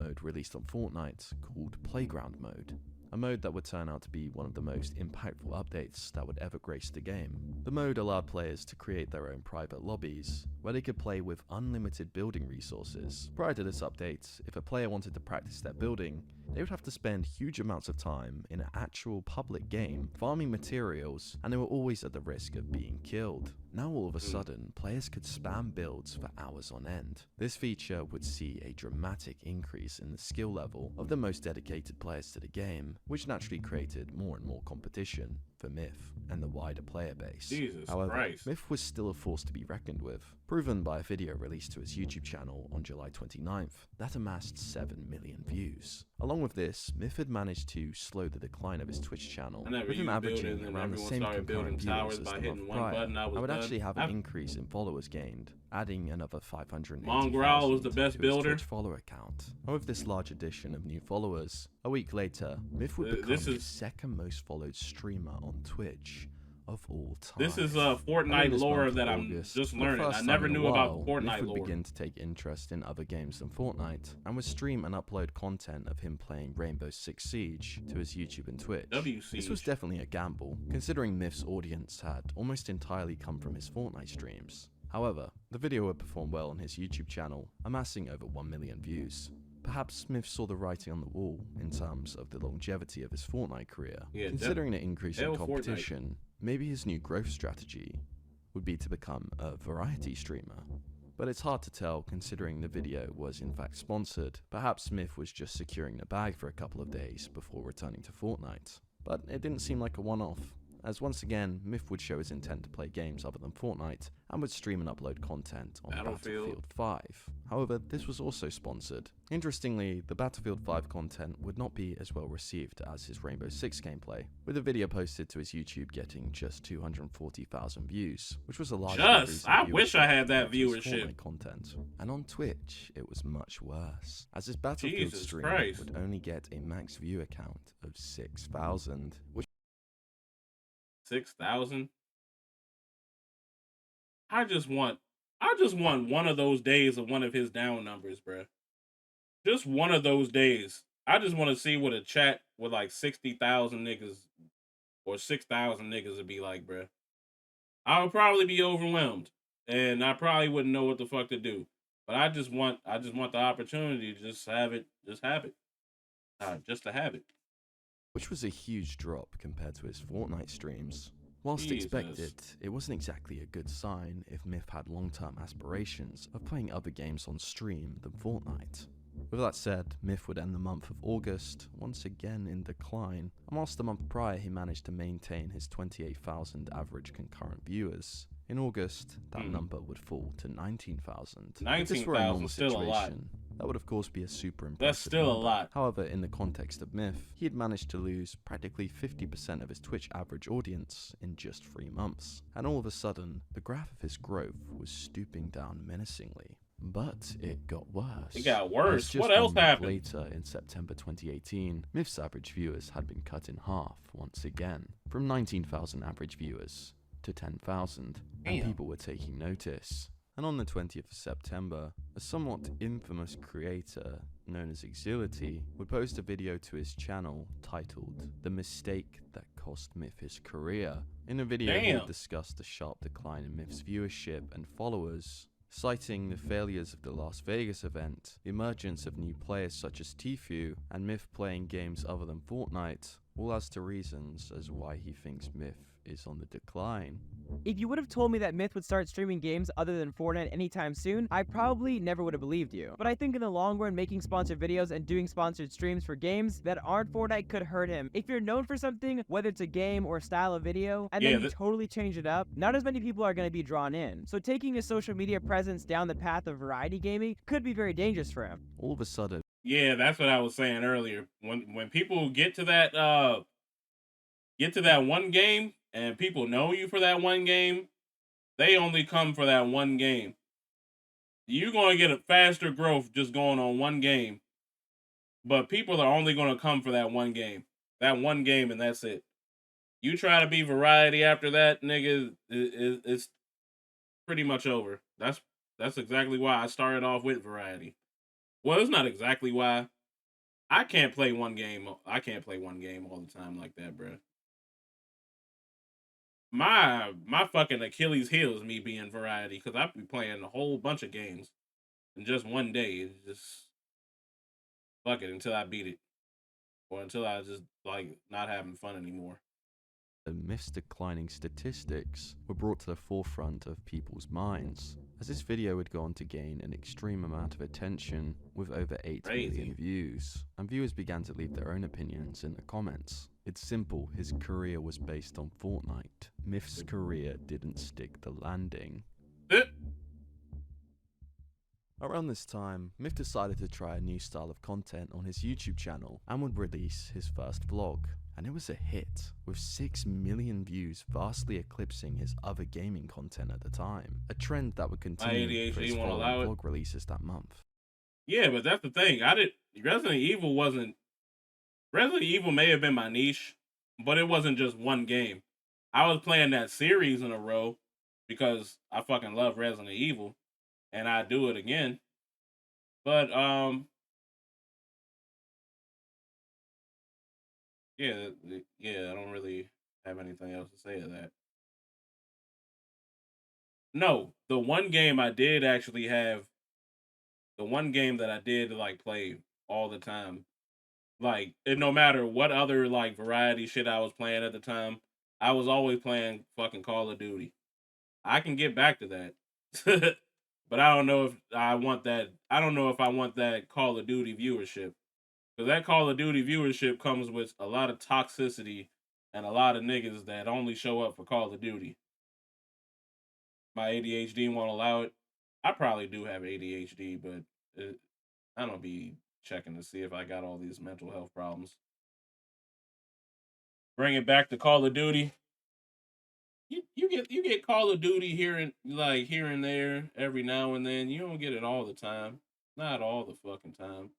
Mode released on Fortnite called Playground Mode. A mode that would turn out to be one of the most impactful updates that would ever grace the game. The mode allowed players to create their own private lobbies, where they could play with unlimited building resources. Prior to this update, if a player wanted to practice their building, they would have to spend huge amounts of time in an actual public game, farming materials, and they were always at the risk of being killed. Now all of a sudden, players could spam builds for hours on end. This feature would see a dramatic increase in the skill level of the most dedicated players to the game, which naturally created more and more competition for Myth and the wider player base. Jesus However, Christ. Myth was still a force to be reckoned with, proven by a video released to his YouTube channel on July 29th that amassed 7 million views. Along with this, Myth had managed to slow the decline of his Twitch channel, with him averaging around the same concurrent viewers as the month prior. I would actually have an increase in followers gained, adding another 580,000 was the best to his builder. Twitch follower account. And with this large addition of new followers, a week later, Myth would become the second most followed streamer on Twitch, of all time. This is And in Fortnite this lore month that of I'm August, just for the learning. first I time never in a knew about while, Fortnite Myth would lore. begin to take interest in other games than Fortnite, and would stream and upload content of him playing Rainbow Six Siege to his YouTube and Twitch. This was definitely a gamble, considering Myth's audience had almost entirely come from his Fortnite streams. However, the video would perform well on his YouTube channel, amassing over 1 million views. Perhaps Smith saw the writing on the wall in terms of the longevity of his Fortnite career. Yeah, Considering the increase in hell, competition, maybe his new growth strategy would be to become a variety streamer. But it's hard to tell considering the video was in fact sponsored. Perhaps Smith was just securing the bag for a couple of days before returning to Fortnite. But it didn't seem like a one-off, as once again, Myth would show his intent to play games other than Fortnite, and would stream and upload content on Battlefield 5. However, this was also sponsored. Interestingly, the Battlefield 5 content would not be as well received as his Rainbow Six gameplay, with a video posted to his YouTube getting just 240,000 views, which was a large increase in I wish I viewership had that compared to his viewership. Fortnite content. And on Twitch, it was much worse, as his Battlefield Jesus stream Christ. would only get a max viewer count of 6,000, which 6,000. I just want one of those days of one of his down numbers, bruh. Just one of those days. I just want to see what a chat with like 60,000 niggas or 6,000 niggas would be like, bruh. I would probably be overwhelmed, and I probably wouldn't know what the fuck to do. But I just want the opportunity to just have it, just to have it. which was a huge drop compared to his Fortnite streams. Whilst Jesus. expected, it wasn't exactly a good sign if Myth had long-term aspirations of playing other games on stream than Fortnite. With that said, Myth would end the month of August once again in decline, and whilst the month prior he managed to maintain his 28,000 average concurrent viewers, in August that number would fall to 19,000. If this were a 19,000 normal still a lot. situation, that would of course be a super impressive That's still a number. lot. However, in the context of Myth, he had managed to lose practically 50% of his Twitch average audience in just 3 months, and all of a sudden, the graph of his growth was stooping down menacingly. But it got worse. It got As worse. just What 1 else month happened? later, in September 2018, Myth's average viewers had been cut in half once again, from 19,000 average viewers to 10,000, and Damn. people were taking notice. And on the 20th of September, a somewhat infamous creator known as Exility would post a video to his channel titled "The Mistake That Cost Myth His Career." In the video, he Damn. would discuss the sharp decline in Myth's viewership and followers, citing the failures of the Las Vegas event, the emergence of new players such as Tfue, and Myth playing games other than Fortnite, all as to reasons as why he thinks Myth is on the decline. If you would have told me that Myth would start streaming games other than Fortnite anytime soon, I probably never would have believed you. But I think in the long run, making sponsored videos and doing sponsored streams for games that aren't Fortnite could hurt him. If you're known for something, whether it's a game or a style of video, and then you totally change it up, not as many people are going to be drawn in. So taking his social media presence down the path of variety gaming could be very dangerous for him. All of a sudden, Yeah, that's what I was saying earlier. When people get to that one game and people know you for that one game, they only come for that one game. You're going to get a faster growth just going on one game. But people are only going to come for that one game. That one game, and that's it. You try to be variety after that, nigga, it's pretty much over. That's exactly why I started off with variety. Well, it's not exactly why. I can't play one game. I can't play one game all the time like that, bro. My fucking Achilles heel is me being variety, because I be playing a whole bunch of games in just one day. It's just fuck it until I beat it, or until I just like not having fun anymore. Myth's declining statistics were brought to the forefront of people's minds, as this video would go on to gain an extreme amount of attention with over 8 million views, and viewers began to leave their own opinions in the comments. It's simple, his career was based on Fortnite. Myth's career didn't stick the landing. Around this time, Myth decided to try a new style of content on his YouTube channel and would release his first vlog. And it was a hit, with 6 million views vastly eclipsing his other gaming content at the time. A trend that would continue for his following vlog releases that month. Yeah, but that's the thing. Resident Evil may have been my niche, but it wasn't just one game. I was playing that series in a row because I fucking love Resident Evil, and I do it again. But yeah, I don't really have anything else to say to that. No, the one game I did actually have, the one game that I did like play all the time, like and no matter what other like variety shit I was playing at the time, I was always playing fucking Call of Duty. I can get back to that. But I don't know if I want that. I don't know if I want that Call of Duty viewership. Because that Call of Duty viewership comes with a lot of toxicity and a lot of niggas that only show up for Call of Duty. My ADHD won't allow it. I probably do have ADHD, but I don't be checking to see if I got all these mental health problems. Bring it back to Call of Duty. You get Call of Duty here and there every now and then. You don't get it all the time. Not all the fucking time.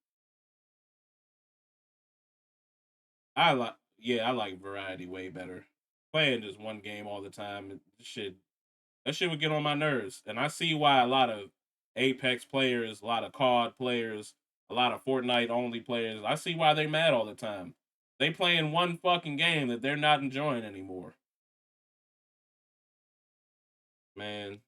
I like variety way better. Playing just one game all the time, that shit would get on my nerves. And I see why a lot of Apex players, a lot of COD players, a lot of Fortnite only players, I see why they're mad all the time. They playing one fucking game that they're not enjoying anymore. Man.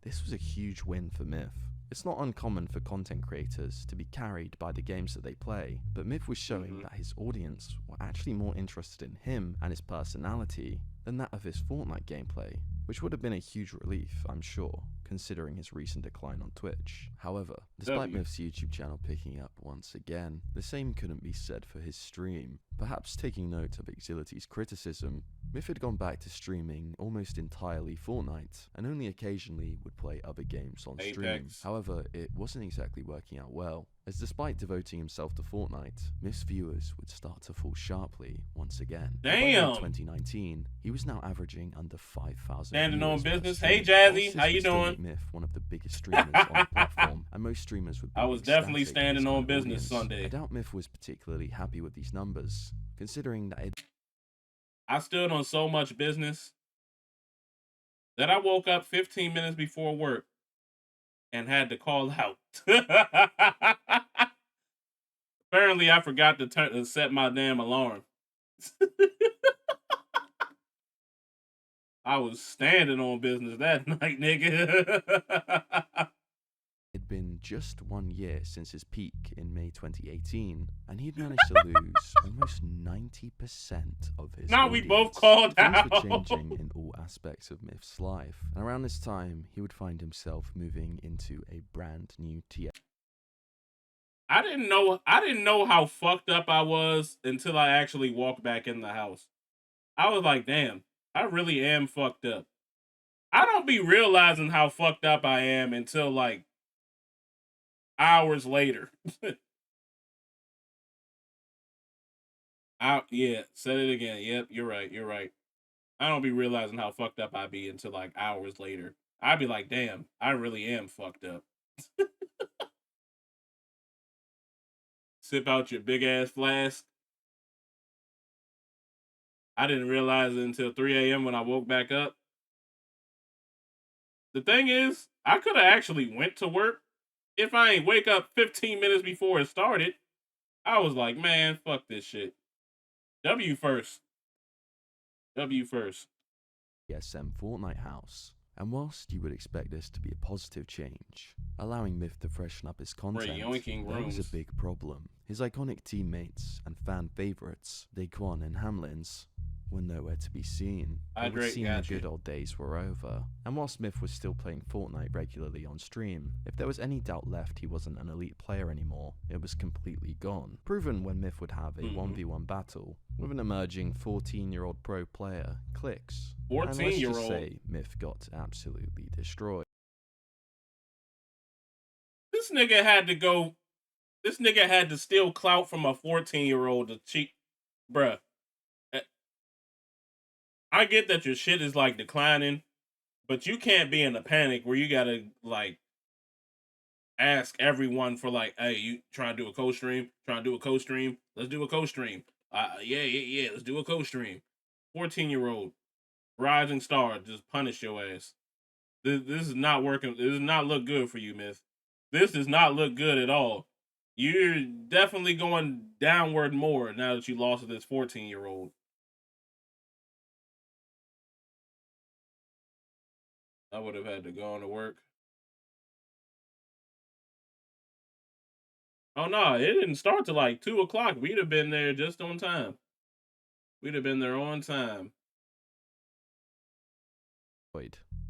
This was a huge win for Myth. It's not uncommon for content creators to be carried by the games that they play, but Myth was showing that his audience were actually more interested in him and his personality than that of his Fortnite gameplay, which would have been a huge relief, I'm sure, considering his recent decline on Twitch. However, despite Myth's YouTube channel picking up once again, the same couldn't be said for his stream. Perhaps taking note of Exility's criticism, Myth had gone back to streaming almost entirely Fortnite, and only occasionally would play other games on stream. However, it wasn't exactly working out well, as despite devoting himself to Fortnite, Myth's viewers would start to fall sharply once again. Damn! By 2019, he was now averaging under 5,000 Standing on viewers per business. stream. Hey Jazzy, Whilst how this you would still doing? make Myth one of the biggest streamers on the platform, and most streamers would be I was definitely ecstatic standing with his on kind of business audience. Sunday. I doubt Myth was particularly happy with these numbers, considering that I stood on so much business that I woke up 15 minutes before work and had to call out. Apparently, I forgot to set my damn alarm. I was standing on business that night, nigga. It'd been just 1 year since his peak in May 2018, and he'd managed to lose almost 90% of his Now audience. we both called Things out. were changing in all aspects of Myth's life, and around this time, he would find himself moving into a brand new tier. I didn't know how fucked up I was until I actually walked back in the house. I was like, damn, I really am fucked up. I don't be realizing how fucked up I am until like hours later. Yeah, said it again. Yep, you're right. I don't be realizing how fucked up I be until like hours later. I'd be like, damn, I really am fucked up. Sip out your big ass flask. I didn't realize it until 3 a.m. when I woke back up. The thing is, I could have actually went to work if I ain't wake up 15 minutes before it started. I was like, man, fuck this shit. W first. SM Fortnite house. And whilst you would expect this to be a positive change, allowing Myth to freshen up his content, there was a big problem. His iconic teammates and fan favourites, Daquan and Hamlins, were nowhere to be seen. It would seem the good old days were over, and while Myth was still playing Fortnite regularly on stream, if there was any doubt left he wasn't an elite player anymore, it was completely gone. Proven when Myth would have a 1v1 battle with an emerging 14-year-old pro player, Clicks. 14-year-old? And let's just say Myth got absolutely destroyed. This nigga had to steal clout from a 14-year-old to cheat. Bruh. I get that your shit is like declining, but you can't be in a panic where you gotta like ask everyone for like, hey, you trying to do a co-stream? Trying to do a co-stream? Let's do a co-stream. Yeah, let's do a co-stream. 14-year-old. Rising star, just punish your ass. This is not working. This does not look good for you, Myth. This does not look good at all. You're definitely going downward more now that you lost to this 14-year-old. I would have had to go on to work. Oh no, it didn't start till like 2 o'clock. We'd have been there just on time. We'd have been there on time.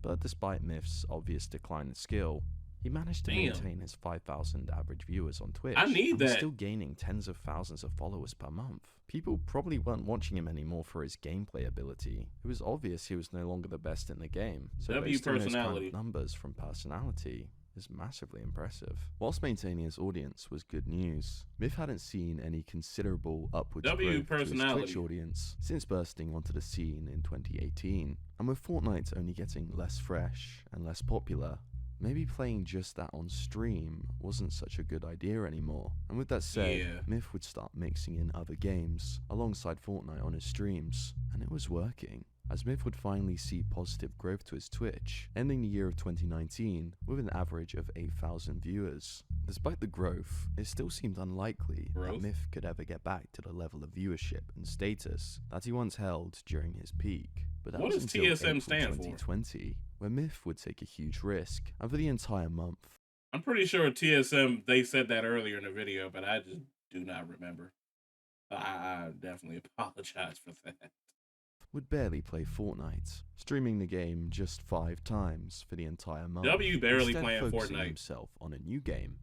But despite Myth's obvious decline in skill, he managed to maintain his 5,000 average viewers on Twitch. I need and that. Was still gaining tens of thousands of followers per month. People probably weren't watching him anymore for his gameplay ability. It was obvious he was no longer the best in the game. So based on those kind of numbers from personality is massively impressive. Whilst maintaining his audience was good news, Myth hadn't seen any considerable upwards growth to his Twitch audience since bursting onto the scene in 2018. And with Fortnite only getting less fresh and less popular, maybe playing just that on stream wasn't such a good idea anymore. And with that said, Myth would start mixing in other games alongside Fortnite on his streams, and it was working, as Myth would finally see positive growth to his Twitch, ending the year of 2019 with an average of 8,000 viewers. Despite the growth, it still seemed unlikely that Myth could ever get back to the level of viewership and status that he once held during his peak. But that was until April 2020, where Myth would take a huge risk, and for the entire month. I'm pretty sure TSM, they said that earlier in the video, but I just do not remember. I definitely apologize for that. Would barely play Fortnite, streaming the game just 5 times for the entire month. W barely instead playing focusing Fortnite. himself on a new game,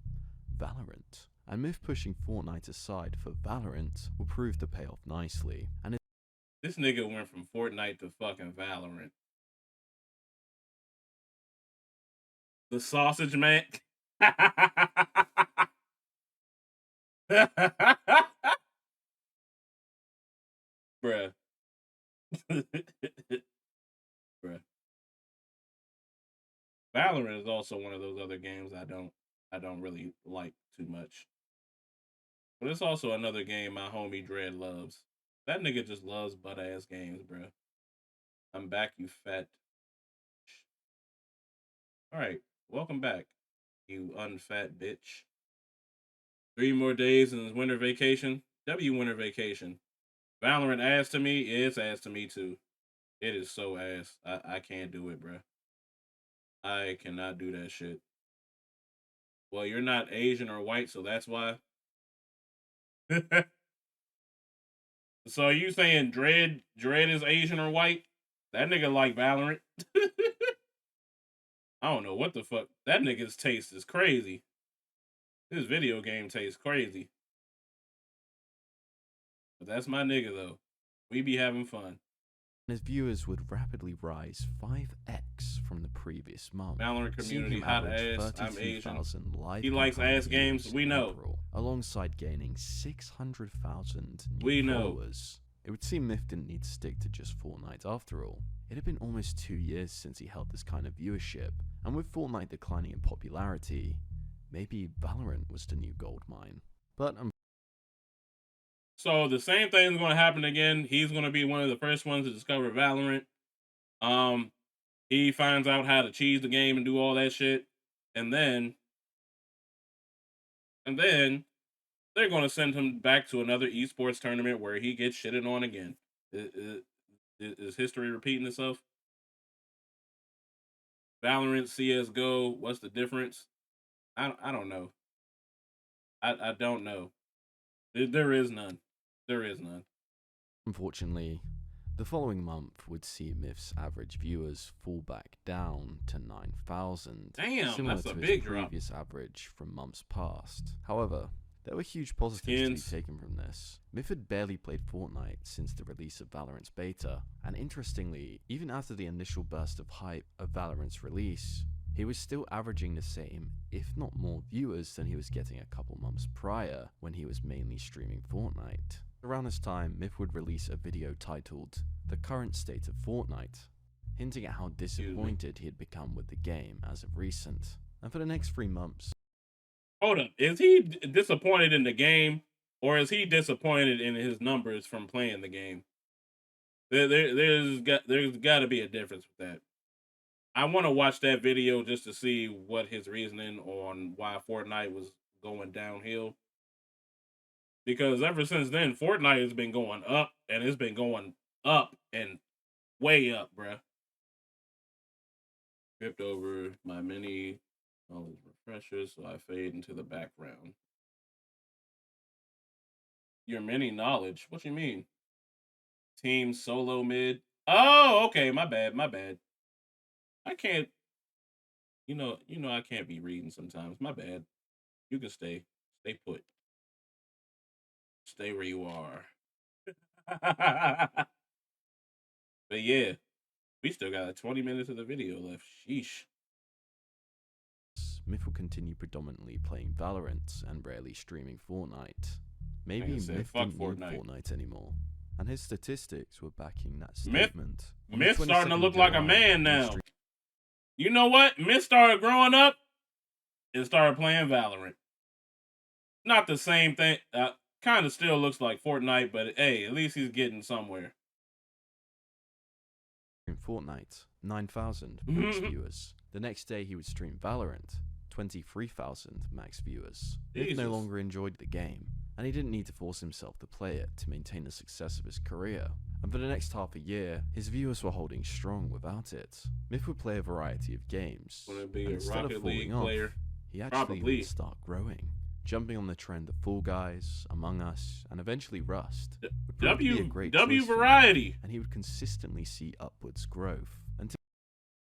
Valorant. And Myth pushing Fortnite aside for Valorant will prove to pay off nicely. And this nigga went from Fortnite to fucking Valorant. The sausage man. Bruh. Bruh. Valorant is also one of those other games I don't really like too much. But it's also another game my homie Dread loves. That nigga just loves butt-ass games, bruh. I'm back, you fat. Alright, welcome back, you unfat bitch. 3 more days and it's winter vacation. W winter vacation. Valorant ass to me? Yeah, it's ass to me too. It is so ass. I can't do it, bruh. I cannot do that shit. Well, you're not Asian or white, so that's why. So are you saying Dread is Asian or white? That nigga like Valorant. I don't know what the fuck. That nigga's taste is crazy. His video game taste crazy. But that's my nigga though. We be having fun. his viewers would rapidly rise 5x from the previous month. Valorant community, hot ass, I'm Asian. Live he likes ass games, we know. April, alongside gaining 600,000 new we know. followers. It would seem Myth didn't need to stick to just Fortnite after all. It had been almost 2 years since he held this kind of viewership, and with Fortnite declining in popularity, maybe Valorant was the new gold mine. But so the same thing is going to happen again. He's going to be one of the first ones to discover Valorant. He finds out how to cheese the game and do all that shit, and then they're going to send him back to another esports tournament where he gets shitted on again. Is history repeating itself? Valorant, CSGO, what's the difference? I don't know. I don't know. There is none. There is none. Unfortunately, the following month would see Myth's average viewers fall back down to 9,000. Damn, similar that's to a his big drop. previous average from months past. However, there were huge positives to be taken from this. Myth had barely played Fortnite since the release of Valorant's beta, and interestingly, even after the initial burst of hype of Valorant's release, he was still averaging the same, if not more viewers than he was getting a couple months prior when he was mainly streaming Fortnite. Around this time, Myth would release a video titled The Current State of Fortnite, hinting at how disappointed he had become with the game as of recent. And for the next 3 months... Hold up, is he disappointed in the game, or is he disappointed in his numbers from playing the game? There's got to be a difference with that. I want to watch that video just to see what his reasoning on why Fortnite was going downhill. Because ever since then, Fortnite has been going up, and it's been going up and way up, bruh. Tripped over my mini knowledge refreshers, so I fade into the background. Your mini knowledge? What you mean? Team solo mid? Oh, okay. My bad. My bad. I can't. I can't be reading sometimes. My bad. You can stay. Stay put. Stay where you are. But yeah, we still got 20 minutes of the video left. Sheesh. Myth will continue predominantly playing Valorant and rarely streaming Fortnite. Maybe said, Myth "Fuck didn't Fortnite." need Fortnite anymore, and his statistics were backing that Myth- statement. On the Myth's starting to 22nd look of like a July, man Myth now. You know what? Myth started growing up and started playing Valorant. Not the same thing. Kind of still looks like Fortnite, but hey, at least he's getting somewhere. In Fortnite, 9,000 max viewers. The next day he would stream Valorant, 23,000 max viewers. Myth Jesus. no longer enjoyed the game, and he didn't need to force himself to play it to maintain the success of his career. And for the next half a year, his viewers were holding strong without it. Myth would play a variety of games, Wanna be and a instead Rocket of falling League off, player? he actually Probably. would start growing, jumping on the trend of Fall Guys, Among Us, and eventually Rust. Would prove to be a great W choice for Myth, variety. and he would consistently see upwards growth until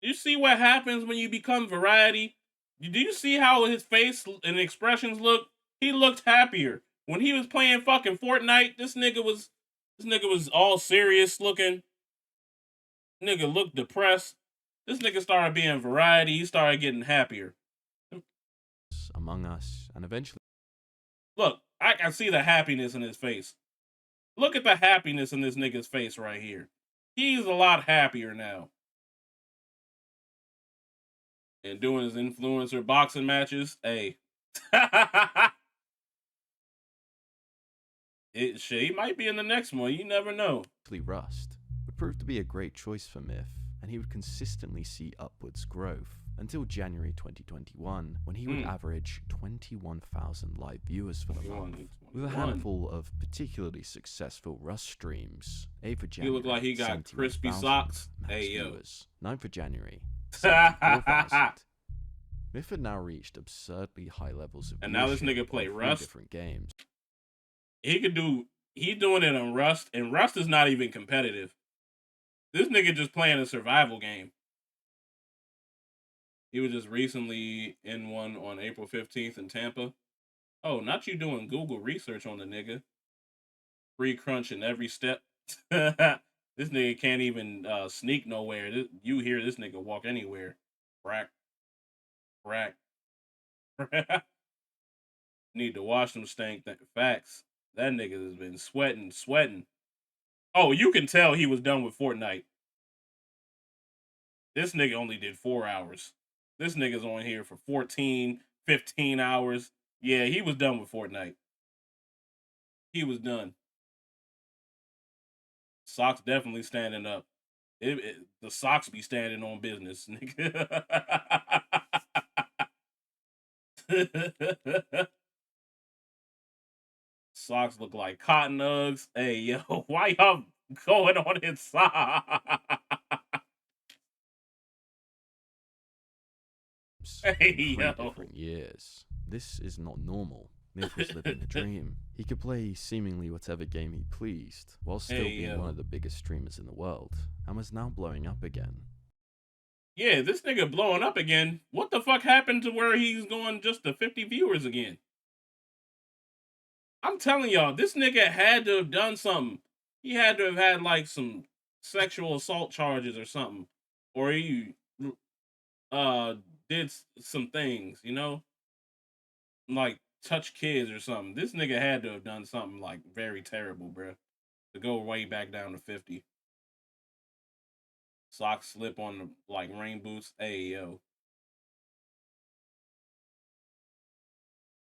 You see what happens when you become variety? Do you see how his face and expressions look? He looked happier when he was playing fucking Fortnite. This nigga was all serious looking. Nigga looked depressed. This nigga started being variety. He started getting happier. Among Us, and eventually Look, I can see the happiness in his face. Look at the happiness in this nigga's face right here. He's a lot happier now. And doing his influencer boxing matches, hey. He might be in the next one. You never know. Rust would prove to be a great choice for Myth, and he would consistently see upwards growth until January 2021, when he would average 21,000 live viewers for the month, with a handful of particularly successful Rust streams. 8th of He January, looked like he got crispy 71,000 socks. max Hey, yo. viewers. 9th of January, 74,000. Myth had now reached absurdly high levels of And now this viewership nigga play on 3 Rust? different games. He's doing it on Rust, and Rust is not even competitive. This nigga just playing a survival game. He was just recently in one on April 15th in Tampa. Oh, not you doing Google research on the nigga. Free crunch in every step. This nigga can't even sneak nowhere. You hear this nigga walk anywhere. Crack. Crack. Need to wash them stank facts. That nigga has been sweating. Oh, you can tell he was done with Fortnite. This nigga only did 4 hours. This nigga's on here for 14, 15 hours. Yeah, he was done with Fortnite. He was done. Socks definitely standing up. The socks be standing on business, nigga. Socks look like cotton Uggs. Hey, yo, why y'all going on his socks? Hey, in 3 yo. different years. This is not normal. Myth was living the dream. He could play seemingly whatever game he pleased, while still Hey, being yo. one of the biggest streamers in the world, and was now blowing up again. Yeah, this nigga blowing up again. What the fuck happened to where he's going just to 50 viewers again? I'm telling y'all, this nigga had to have done something. He had to have had like some sexual assault charges or something. Or he did some things, you know? Like touch kids or something. This nigga had to have done something like very terrible, bruh. To go way back down to 50. Socks slip on the like rain boots. Hey, yo.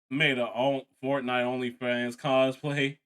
Made a Fortnite OnlyFans cosplay.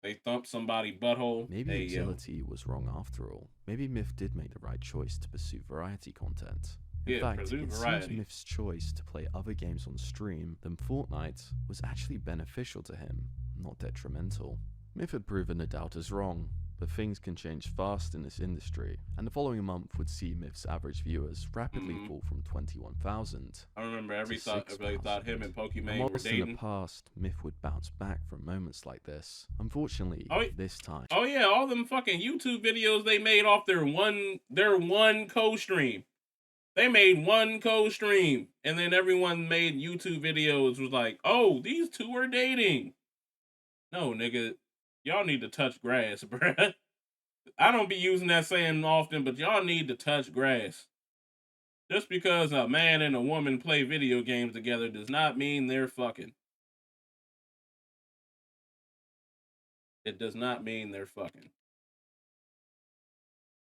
They thumped somebody butthole. Maybe Hey, yo. utility was wrong after all. Maybe Myth did make the right choice to pursue variety content. In Yeah, fact, pursue it variety. seems Myth's choice to play other games on stream than Fortnite was actually beneficial to him, not detrimental. Myth had proven the doubters wrong, but things can change fast in this industry, and the following month would see Myth's average viewers rapidly fall from 21,000. I remember everybody thought him and And Pokimane were whilst in dating. the past, Myth would bounce back from moments like this. Unfortunately, this time, Oh yeah, all them fucking YouTube videos they made off their one co-stream. They made one co-stream, and then everyone made YouTube videos was like, oh, these two are dating. No, nigga, y'all need to touch grass, bruh. I don't be using that saying often, but y'all need to touch grass. Just because a man and a woman play video games together does not mean they're fucking. It does not mean they're fucking.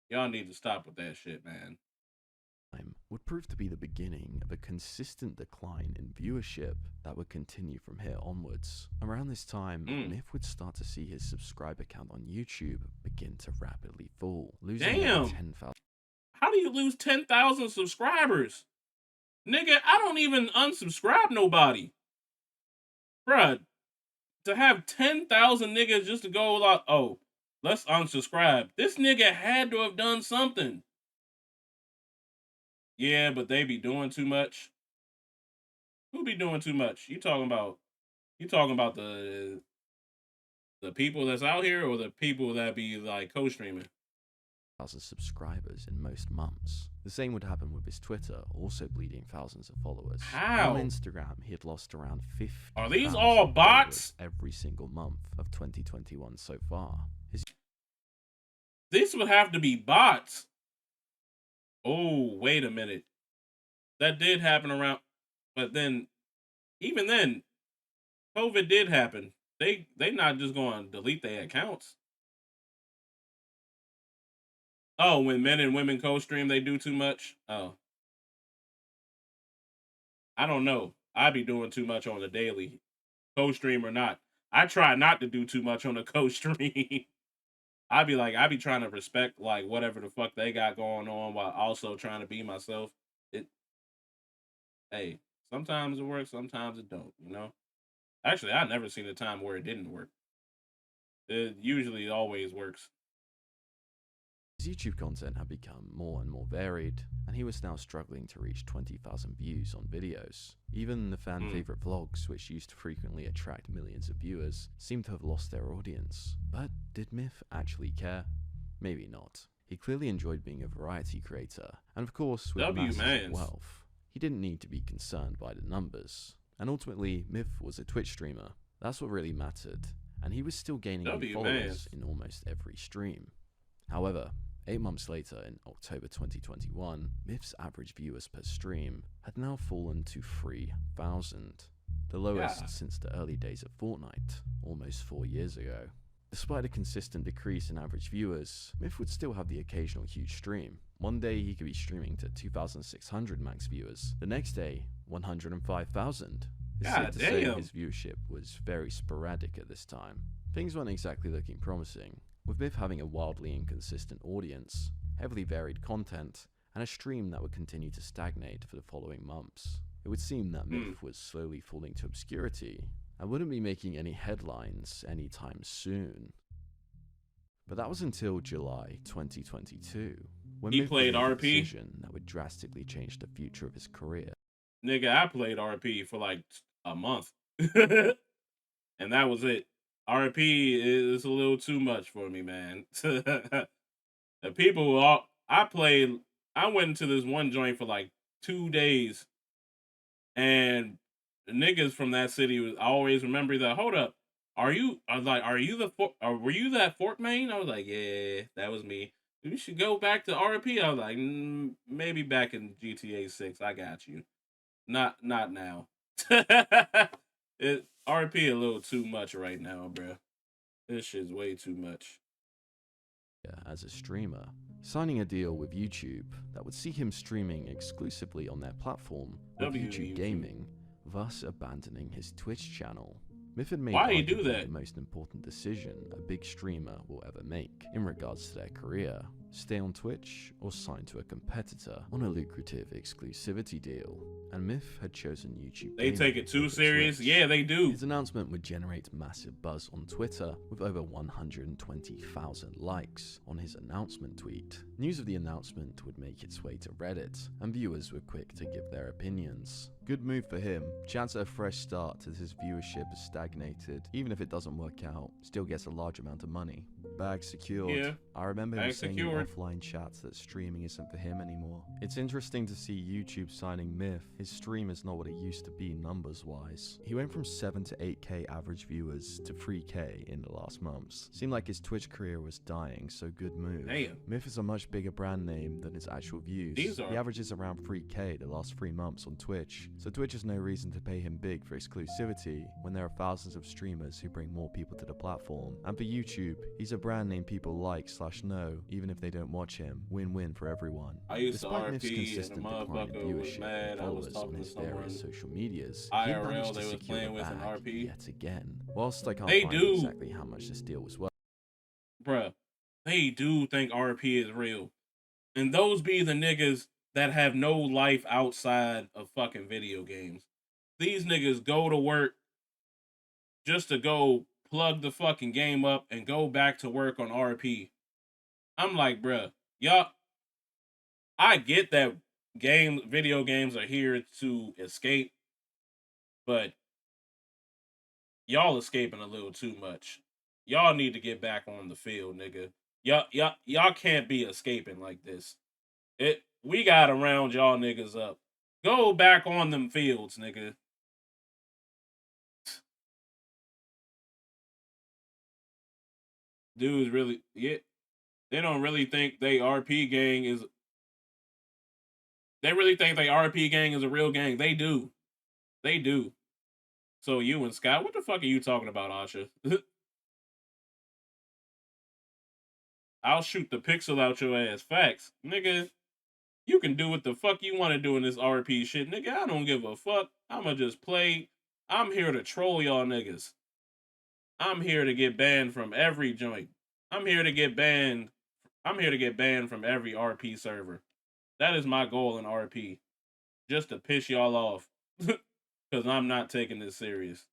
Y'all need to stop with that shit, man. would prove to be the beginning of a consistent decline in viewership that would continue from here onwards. Around this time, Myth would start to see his subscriber count on YouTube begin to rapidly fall, losing Damn. 10,000. How do you lose 10,000 subscribers? Nigga, I don't even unsubscribe nobody. Bruh, to have 10,000 niggas just to go like, oh, let's unsubscribe. This nigga had to have done something. Yeah, but they be doing too much. Who be doing too much? You talking about the people that's out here or the people that be like co-streaming? 1,000 subscribers in most months. The same would happen with his Twitter, also bleeding thousands of followers. How? On Instagram, he had lost around 50. Are these all bots? Every single month of 2021 so far. This would have to be bots. Oh, wait a minute. That did happen around, but then, even then, COVID did happen. They not just going to delete their accounts. Oh, when men and women co-stream, they do too much? Oh. I don't know. I be doing too much on the daily, co-stream or not. I try not to do too much on the co-stream. I be trying to respect like whatever the fuck they got going on while also trying to be myself. Hey, sometimes it works, sometimes it don't, you know? Actually, I've never seen a time where it didn't work. It usually always works. His YouTube content had become more and more varied, and he was now struggling to reach 20,000 views on videos. Even the fan favorite vlogs, which used to frequently attract millions of viewers, seemed to have lost their audience. But did Myth actually care? Maybe not. He clearly enjoyed being a variety creator, and of course, with massive wealth, he didn't need to be concerned by the numbers. And ultimately, Myth was a Twitch streamer. That's what really mattered, and he was still gaining new followers in almost every stream. However, 8 months later, in October 2021, Myth's average viewers per stream had now fallen to 3,000, the lowest since the early days of Fortnite, almost 4 years ago. Despite a consistent decrease in average viewers, Myth would still have the occasional huge stream. One day he could be streaming to 2,600 max viewers, the next day 105,000. It's safe to say his viewership was very sporadic at this time. Things weren't exactly looking promising, with Myth having a wildly inconsistent audience, heavily varied content, and a stream that would continue to stagnate for the following months. It would seem that Myth was slowly falling to obscurity, and wouldn't be making any headlines anytime soon. But that was until July 2022, when Myth made a decision that would drastically change the future of his career. Nigga, I played RP for like a month. And that was it. RP is a little too much for me, man. The people, I went into this one joint for like 2 days, and the niggas from that city I always remember that. Hold up, were you that Fort Maine? I was like, yeah, that was me. You should go back to RP. I was like, maybe back in GTA 6. I got you. Not now. RP a little too much right now, bro. This shit's way too much. As a streamer, signing a deal with YouTube that would see him streaming exclusively on their platform with YouTube Gaming, thus abandoning his Twitch channel. Myth had made Why you do arguably that? the most important decision a big streamer will ever make in regards to their career. Stay on Twitch or sign to a competitor on a lucrative exclusivity deal. And Myth had chosen YouTube They Gaming take it too over serious. Twitch. Yeah, they do. His announcement would generate massive buzz on Twitter with over 120,000 likes on his announcement tweet. News of the announcement would make its way to Reddit, and viewers were quick to give their opinions. Good move for him. Chance at a fresh start as his viewership has stagnated. Even if it doesn't work out, still gets a large amount of money. Bag secured. Yeah, I remember him bag saying secured. in offline chats that streaming isn't for him anymore. It's interesting to see YouTube signing Myth. His stream is not what it used to be numbers wise. He went from 7 to 8k average viewers to 3k in the last months. Seemed like his Twitch career was dying, so good move. Damn. Myth is a much bigger brand name than his actual views. These are- He averages around 3k the last 3 months on Twitch, so Twitch has no reason to pay him big for exclusivity when there are thousands of streamers who bring more people to the platform. And for YouTube, he's a brand name people like/know, even if they don't watch him. Win-win for everyone. I used to Despite Myth's RP and the consistent decline in motherfucker was viewership mad. and I was followers on talking to his someone various social medias, he IRL managed to they was secure playing the with an bag RP. yet again. Whilst I can't They find do. exactly how much this deal was worth, Bruh, they do think RP is real. And those be the niggas that have no life outside of fucking video games. These niggas go to work just to go plug the fucking game up and go back to work on RP. I'm like, bruh, y'all, I get that video games are here to escape, but y'all escaping a little too much. Y'all need to get back on the field, nigga. Y'all can't be escaping like this. We gotta round y'all niggas up. Go back on them fields, nigga. Dudes really, yeah, they don't really think they RP gang is. They really think they RP gang is a real gang. They do. They do. So you and Scott, what the fuck are you talking about, Asha? I'll shoot the pixel out your ass. Facts. Nigga, you can do what the fuck you want to do in this RP shit. Nigga, I don't give a fuck. I'ma just play. I'm here to troll y'all niggas. I'm here to get banned from every joint. I'm here to get banned. I'm here to get banned from every RP server. That is my goal in RP. Just to piss y'all off. Because I'm not taking this serious.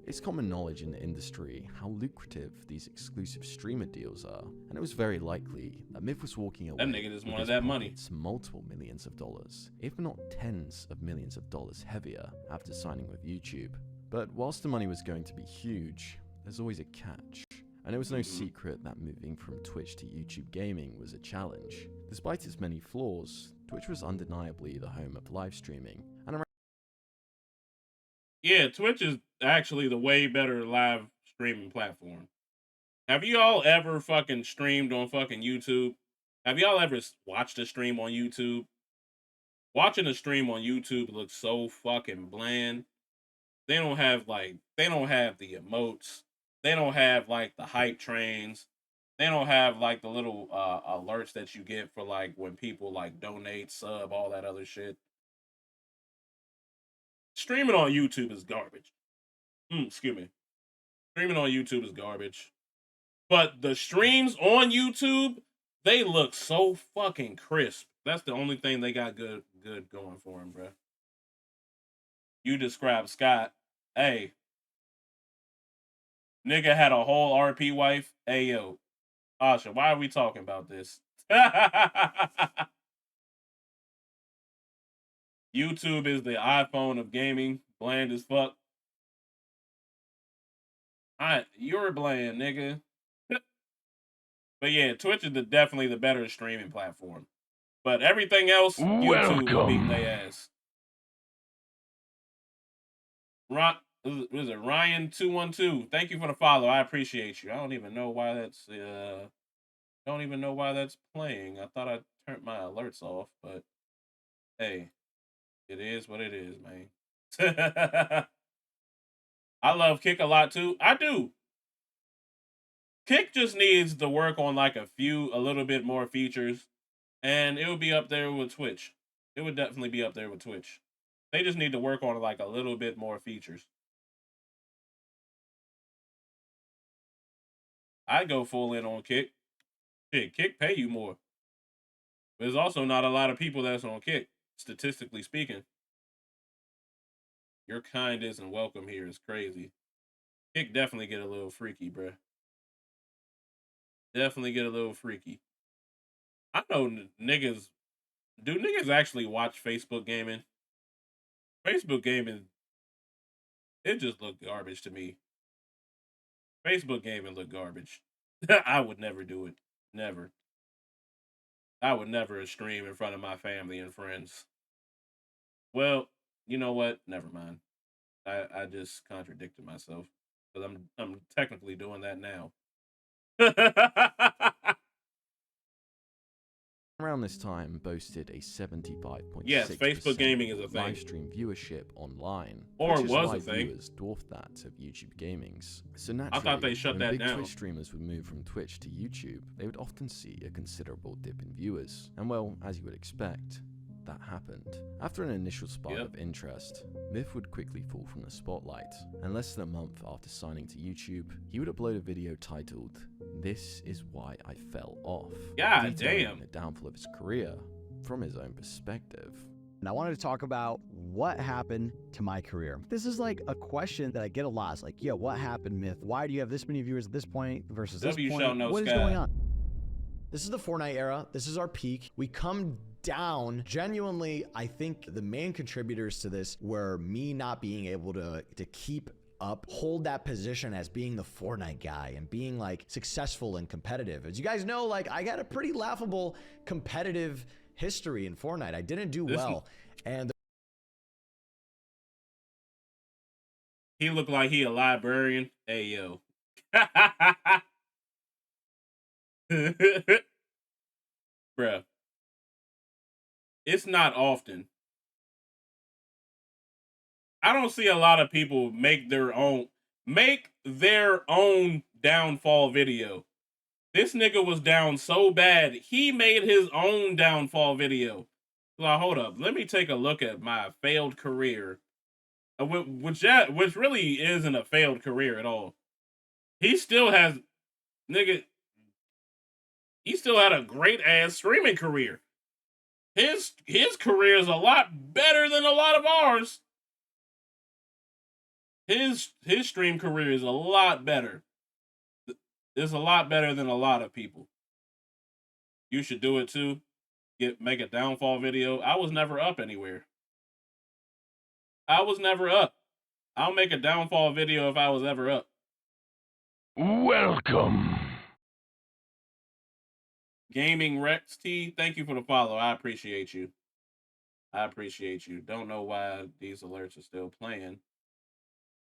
it's common knowledge in the industry how lucrative these exclusive streamer deals are, and it was very likely that Myth was walking away That nigga just with wanted his that money. pockets multiple millions of dollars, if not tens of millions of dollars heavier after signing with YouTube. But whilst the money was going to be huge, there's always a catch. And it was no secret that moving from Twitch to YouTube gaming was a challenge. Despite its many flaws, Twitch was undeniably the home of live streaming, and around Yeah, Twitch is actually the way better live streaming platform. Have you all ever fucking streamed on fucking YouTube? Have y'all ever watched a stream on YouTube? Watching a stream on YouTube looks so fucking bland. They don't have the emotes. They don't have like the hype trains. They don't have like the little alerts that you get for like when people like donate, sub, all that other shit. Streaming on YouTube is garbage. Excuse me. Streaming on YouTube is garbage. But the streams on YouTube, they look so fucking crisp. That's the only thing they got good going for them, bro. You described Scott. Hey, nigga had a whole RP wife. Hey, yo. Asha, why are we talking about this? YouTube is the iPhone of gaming. Bland as fuck. You're bland, nigga. But yeah, Twitch is definitely the better streaming platform. But everything else, YouTube is beating their ass. Is it Ryan212? Thank you for the follow. I appreciate you. I don't even know why that's playing. I thought I turned my alerts off, but hey, it is what it is, man. I love Kick a lot too. I do. Kick just needs to work on like a little bit more features, and it would be up there with Twitch. It would definitely be up there with Twitch. They just need to work on like a little bit more features. I go full in on Kick. Shit, Kick pay you more. There's also not a lot of people that's on Kick, statistically speaking. Your kind isn't welcome here is crazy. Kick definitely get a little freaky, bruh. Definitely get a little freaky. I know niggas. Do niggas actually watch Facebook gaming? Facebook gaming, it just looked garbage to me. Facebook gaming look garbage. I would never do it. Never. I would never stream in front of my family and friends. Well, you know what? Never mind. I just contradicted myself because I'm technically doing that now. Around this time boasted a 75.6% Yes, Facebook gaming is a thing. live stream viewership online, Or which is was why a thing. viewers dwarfed that of YouTube Gaming's. So I naturally, thought they shut when that big down. Twitch streamers would move from Twitch to YouTube, they would often see a considerable dip in viewers. And well, as you would expect, that happened. After an initial spark of interest, Myth would quickly fall from the spotlight, and less than a month after signing to YouTube, he would upload a video titled, "This is why I fell off," God detailing damn. the downfall of his career from his own perspective. And I wanted to talk about what happened to my career. This is like a question that I get a lot. It's like, yo, what happened, Myth? Why do you have this many viewers at this point versus this W point? shall know What is sky. going on? This is the Fortnite era. This is our peak. We come down. Genuinely, I think the main contributors to this were me not being able to keep up, hold that position as being the Fortnite guy and being like successful and competitive. As you guys know, like I got a pretty laughable competitive history in Fortnite. I didn't do well. And He looked like he a librarian. Hey, yo. Bruh. It's not often. I don't see a lot of people make their own downfall video. This nigga was down so bad, he made his own downfall video. Well, hold up. Let me take a look at my failed career. Which really isn't a failed career at all. He still has, nigga, he still had a great ass streaming career. His career is a lot better than a lot of ours. His stream career is a lot better. It's a lot better than a lot of people. You should do it too. Make a downfall video. I was never up anywhere. I was never up. I'll make a downfall video if I was ever up. Welcome. Gaming Rex T, thank you for the follow. I appreciate you. I appreciate you. Don't know why these alerts are still playing,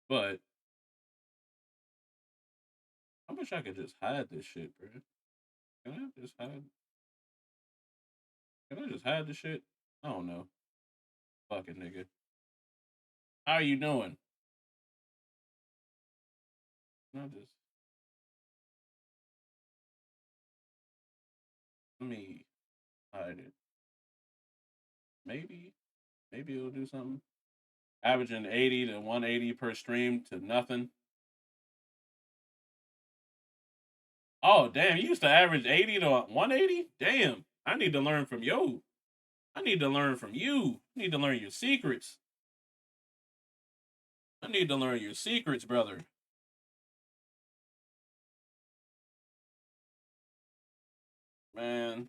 but I wish I could just hide this shit, bro. Can I just hide? Can I just hide this shit? I don't know. Fuck it, nigga. How you doing? Can I just... Let me hide it. Maybe it'll do something. Averaging 80 to 180 per stream to nothing. Oh, damn. You used to average 80 to 180? Damn. I need to learn from you. I need to learn from you. I need to learn your secrets. I need to learn your secrets, brother. Man.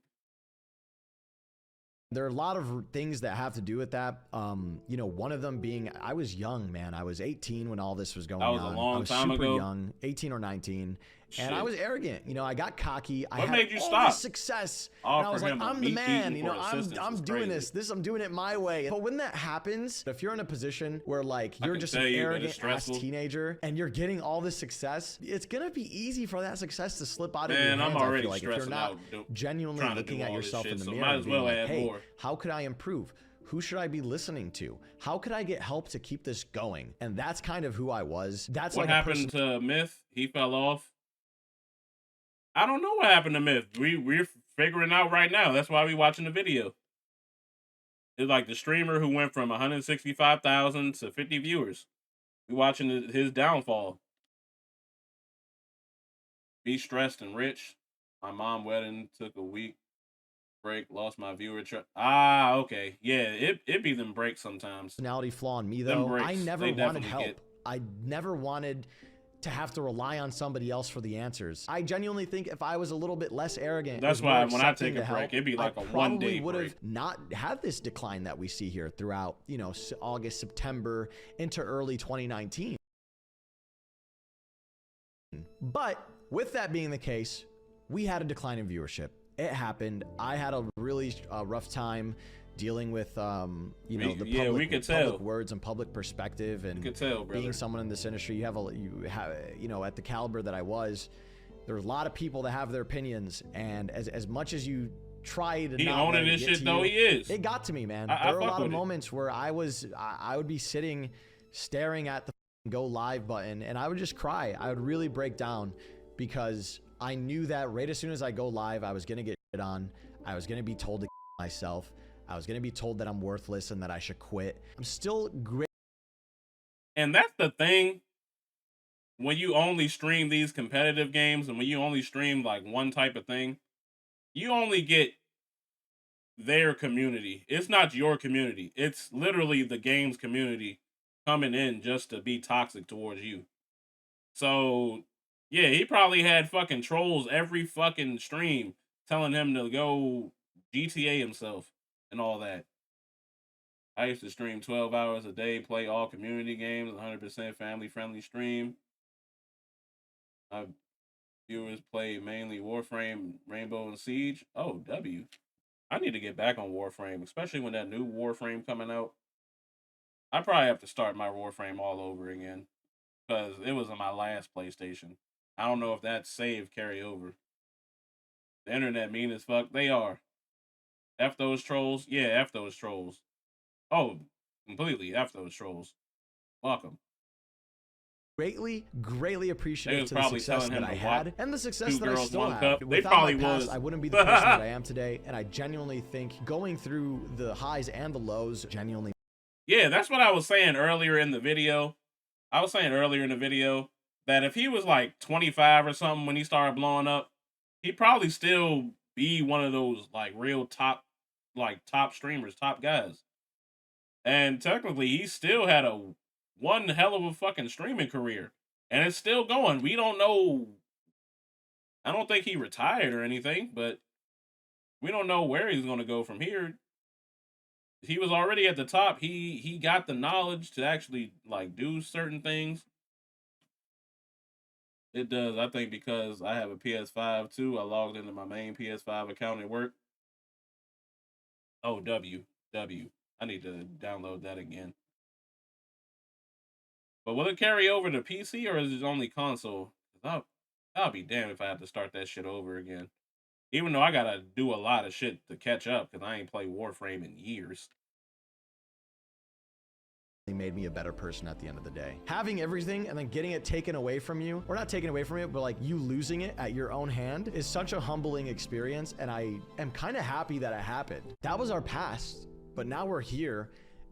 there are a lot of things that have to do with that. You know, one of them being I was young, man. I was 18 when all this was going on. That was a long I was time super ago. young, 18 or 19. And I was arrogant. You know, I got cocky. I What had made you all stop? this success. All And I for was like, him, a I'm the meat man. eating You know, for assistance I'm is doing crazy. I'm doing it my way. But when that happens, if you're in a position where like I you're can just tell an you, but arrogant it's ass stressful. teenager and you're getting all this success, it's gonna be easy for that success to slip out of your Man, hands. I'm I already feel like if you're stressing not out, genuinely trying to looking do at all this yourself shit, in the so mirror might and as being well like, add hey, more. how could I improve? Who should I be listening to? How could I get help to keep this going? And that's kind of who I was. That's What like a happened person. to Myth? He fell off. I don't know what happened to Myth. We're figuring out right now. That's why we watching the video. It's like the streamer who went from 165,000 to 50 viewers. We watching his downfall. Be stressed and rich. My mom wedding took a week break. Lost my viewer. Okay. Yeah, it be them breaks sometimes. Personality flaw in me, Them though. breaks, I never they wanted definitely help. get- I never wanted to have to rely on somebody else for the answers. I genuinely think if I was a little bit less arrogant, That's was more why when I accepting take a to break, help, it'd be like I a probably 1-day would have break. not had this decline that we see here throughout, you know, August, September into early 2019. But with that being the case, we had a decline in viewership. It happened. I had a really rough time dealing with, you know, the public words and public perspective, and being someone in this industry. You know, at the caliber that I was, there's a lot of people that have their opinions, and as much as you try to not owning this shit though, he is. It got to me, man. I There were a fuck lot of with it. moments where I would be sitting, staring at the go live button, and I would just cry. I would really break down because I knew that right as soon as I go live, I was gonna get shit on. I was gonna be told to myself. I was gonna be told that I'm worthless and that I should quit. I'm still great. And that's the thing. When you only stream these competitive games and when you only stream like one type of thing, you only get their community. It's not your community. It's literally the game's community coming in just to be toxic towards you. So, yeah, he probably had fucking trolls every fucking stream telling him to go GTA himself and all that. I used to stream 12 hours a day, play all community games, 100% family-friendly stream. My viewers play mainly Warframe, Rainbow, and Siege. Oh, W. I need to get back on Warframe, especially when that new Warframe coming out. I probably have to start my Warframe all over again because it was on my last PlayStation. I don't know if that save carry over. The internet mean as fuck. They are. F those trolls. Yeah, F those trolls. Oh, completely F those trolls. Welcome. Greatly appreciative to the probably success telling him that I to had watch and the success Two that I Girls, still One have. Cup. They Without probably my past, was. I wouldn't be the person that I am today, and I genuinely think going through the highs and the lows genuinely. Yeah, that's what I was saying earlier in the video. I was saying earlier in the video that if he was like 25 or something when he started blowing up, he'd probably still be one of those like real top streamers, top guys. And technically, he still had one hell of a fucking streaming career. And it's still going. We don't know. I don't think he retired or anything, but we don't know where he's going to go from here. He was already at the top. He got the knowledge to actually like do certain things. It does, I think, because I have a PS5 too. I logged into my main PS5 account at work. Oh, W. I need to download that again. But will it carry over to PC or is it only console? I'll be damned if I have to start that shit over again. Even though I gotta do a lot of shit to catch up because I ain't played Warframe in years. Made me a better person at the end of the day. Having everything and then getting it taken away from you, or not taken away from you, but like you losing it at your own hand is such a humbling experience, and I am kind of happy that it happened. That was our past, but now we're here,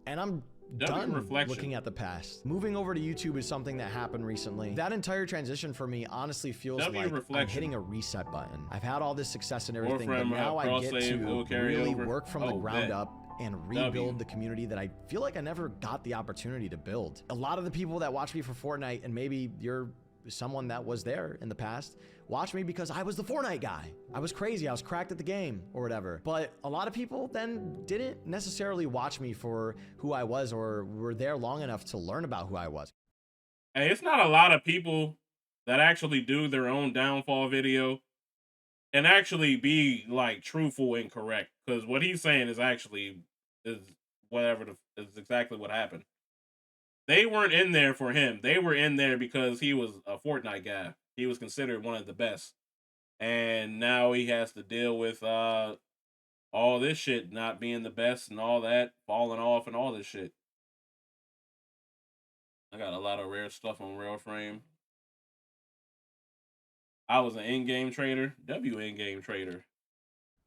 and I'm done looking at the past. Moving over to YouTube is something that happened recently. That entire transition for me honestly feels like I'm hitting a reset button. I've had all this success and everything, but now I get to really work from the ground up and rebuild the community that I feel like I never got the opportunity to build. A lot of the people that watch me for Fortnite, and maybe you're someone that was there in the past, watch me because I was the Fortnite guy. I was crazy, I was cracked at the game or whatever. But a lot of people then didn't necessarily watch me for who I was or were there long enough to learn about who I was. Hey, it's not a lot of people that actually do their own downfall video and actually be like truthful and correct, because what he's saying is actually is exactly what happened. They weren't in there for him. They were in there because he was a Fortnite guy. He was considered one of the best, and now he has to deal with all this shit not being the best and all that falling off and all this shit. I got a lot of rare stuff on Railframe. I was an in-game trader. In-game trader.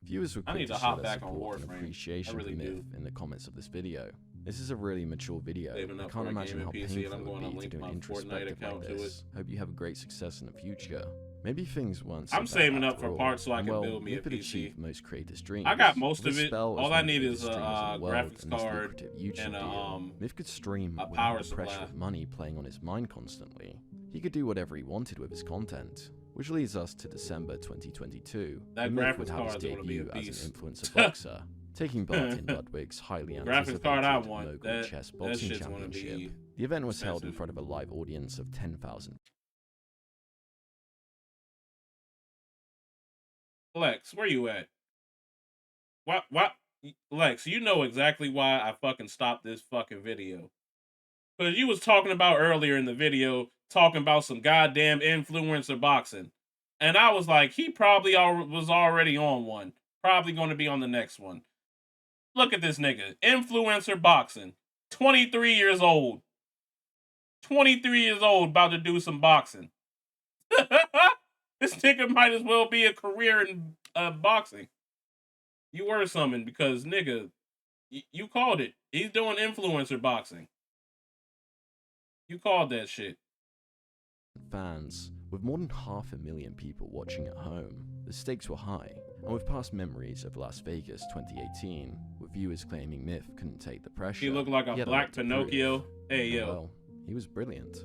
Viewers were I quick need to show hop their back on support and Warframe. appreciation I really for Myth do. in the comments of this video. This is a really mature video. Saving I up can't for a imagine gaming how PC, painful and I'm it going to would be to link do my an Fortnite introspective like account to it. this. Hope you have a great success in the future. Maybe things weren't so I'm bad saving up after for all, parts so I and can well, build me a Myth had PC. achieved most creators' dreams. I got most With of his it. spell as All one I of the need biggest is streamers in a the world graphics and his card lucrative YouTube and deal, Myth could stream a without power the pressure supply. of money playing on his mind constantly. He could do whatever he wanted with his content, which leads us to December 2022. That when Myth graphics would have his card's gonna be a debut as beast. an influencer boxer, taking part in Ludwig's highly Graphics card I anticipated want. Mogul Chess Boxing shit's gonna Championship. be The event was held in expensive. front of a live audience of 10,000. Lex, where you at? What? Lex, you know exactly why I fucking stopped this fucking video. Because you was talking about earlier in the video, talking about some goddamn influencer boxing. And I was like, he probably was already on one. Probably going to be on the next one. Look at this nigga. Influencer boxing. 23 years old. 23 years old, about to do some boxing. This nigga might as well be a career in boxing. You were summoned because, nigga, you called it. He's doing influencer boxing. You called that shit. Fans, with more than 500,000 people watching at home, the stakes were high, and with past memories of Las Vegas 2018, with viewers claiming Myth couldn't take the pressure. He looked like a he had black lot to Pinocchio. prove. Hey, And yo. well, he was brilliant.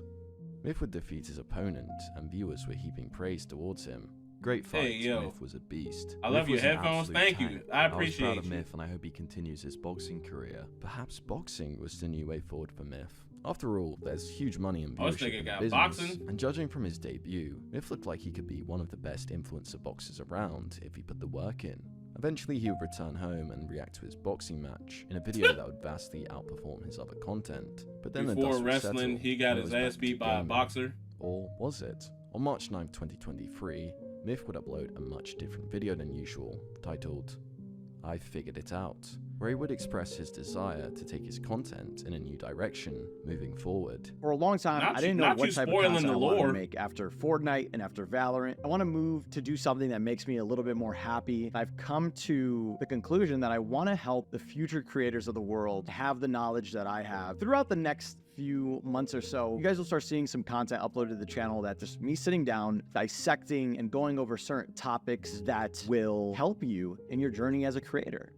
Myth would defeat his opponent, and viewers were heaping praise towards him. Great fight, Hey, yo. Myth was a beast. I Myth love your was an headphones. absolute Thank you. tank. I was appreciate proud of you. Myth, and I hope he continues his boxing career. Perhaps boxing was the new way forward for Myth. After all, there's huge money in Oh, this viewership nigga in got business, boxing? and judging from his debut, Myth looked like he could be one of the best influencer boxers around if he put the work in. Eventually, he would return home and react to his boxing match in a video that would vastly outperform his other content. But then the Before dust would wrestling, settle, he got and it his was ass back beat to by a gaming. boxer. Or was it? On March 9th, 2023, Myth would upload a much different video than usual, titled, "I Figured It Out," where he would express his desire to take his content in a new direction moving forward. For a long time, Not I didn't you- know not what you type of spoiling content the I wanted lore. to make after Fortnite and after Valorant. I want to move to do something that makes me a little bit more happy. I've come to the conclusion that I want to help the future creators of the world have the knowledge that I have. Throughout the next few months or so, you guys will start seeing some content uploaded to the channel that just me sitting down, dissecting and going over certain topics that will help you in your journey as a creator.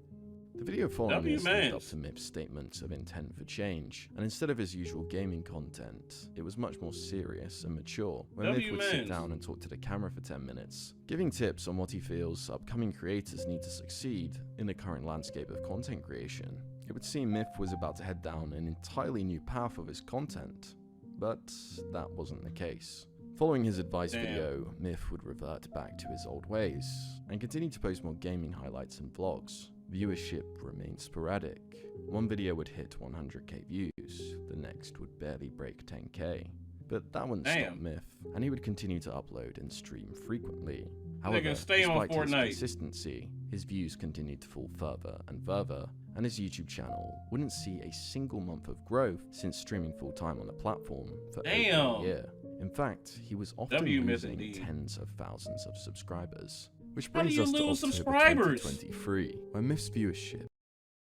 The video following W this lived up mans. to Myth's statements of intent for change, and instead of his usual gaming content, it was much more serious and mature, where Myth W would sit mans. down and talk to the camera for 10 minutes, giving tips on what he feels upcoming creators need to succeed in the current landscape of content creation. It would seem Myth was about to head down an entirely new path of his content, but that wasn't the case. Following his advice Damn. video, Myth would revert back to his old ways, and continue to post more gaming highlights and vlogs. Viewership remained sporadic. One video would hit 100k views, the next would barely break 10k. But that wouldn't stop Damn. Myth, and he would continue to upload and stream frequently. However, stay on despite his Fortnite. consistency, his views continued to fall further and further, and his YouTube channel wouldn't see a single month of growth since streaming full-time on the platform for over Damn. a year. In fact, he was often W miss losing indeed. tens of thousands of subscribers. Which How do brings you us to lose October subscribers? 2023, where Myth's viewership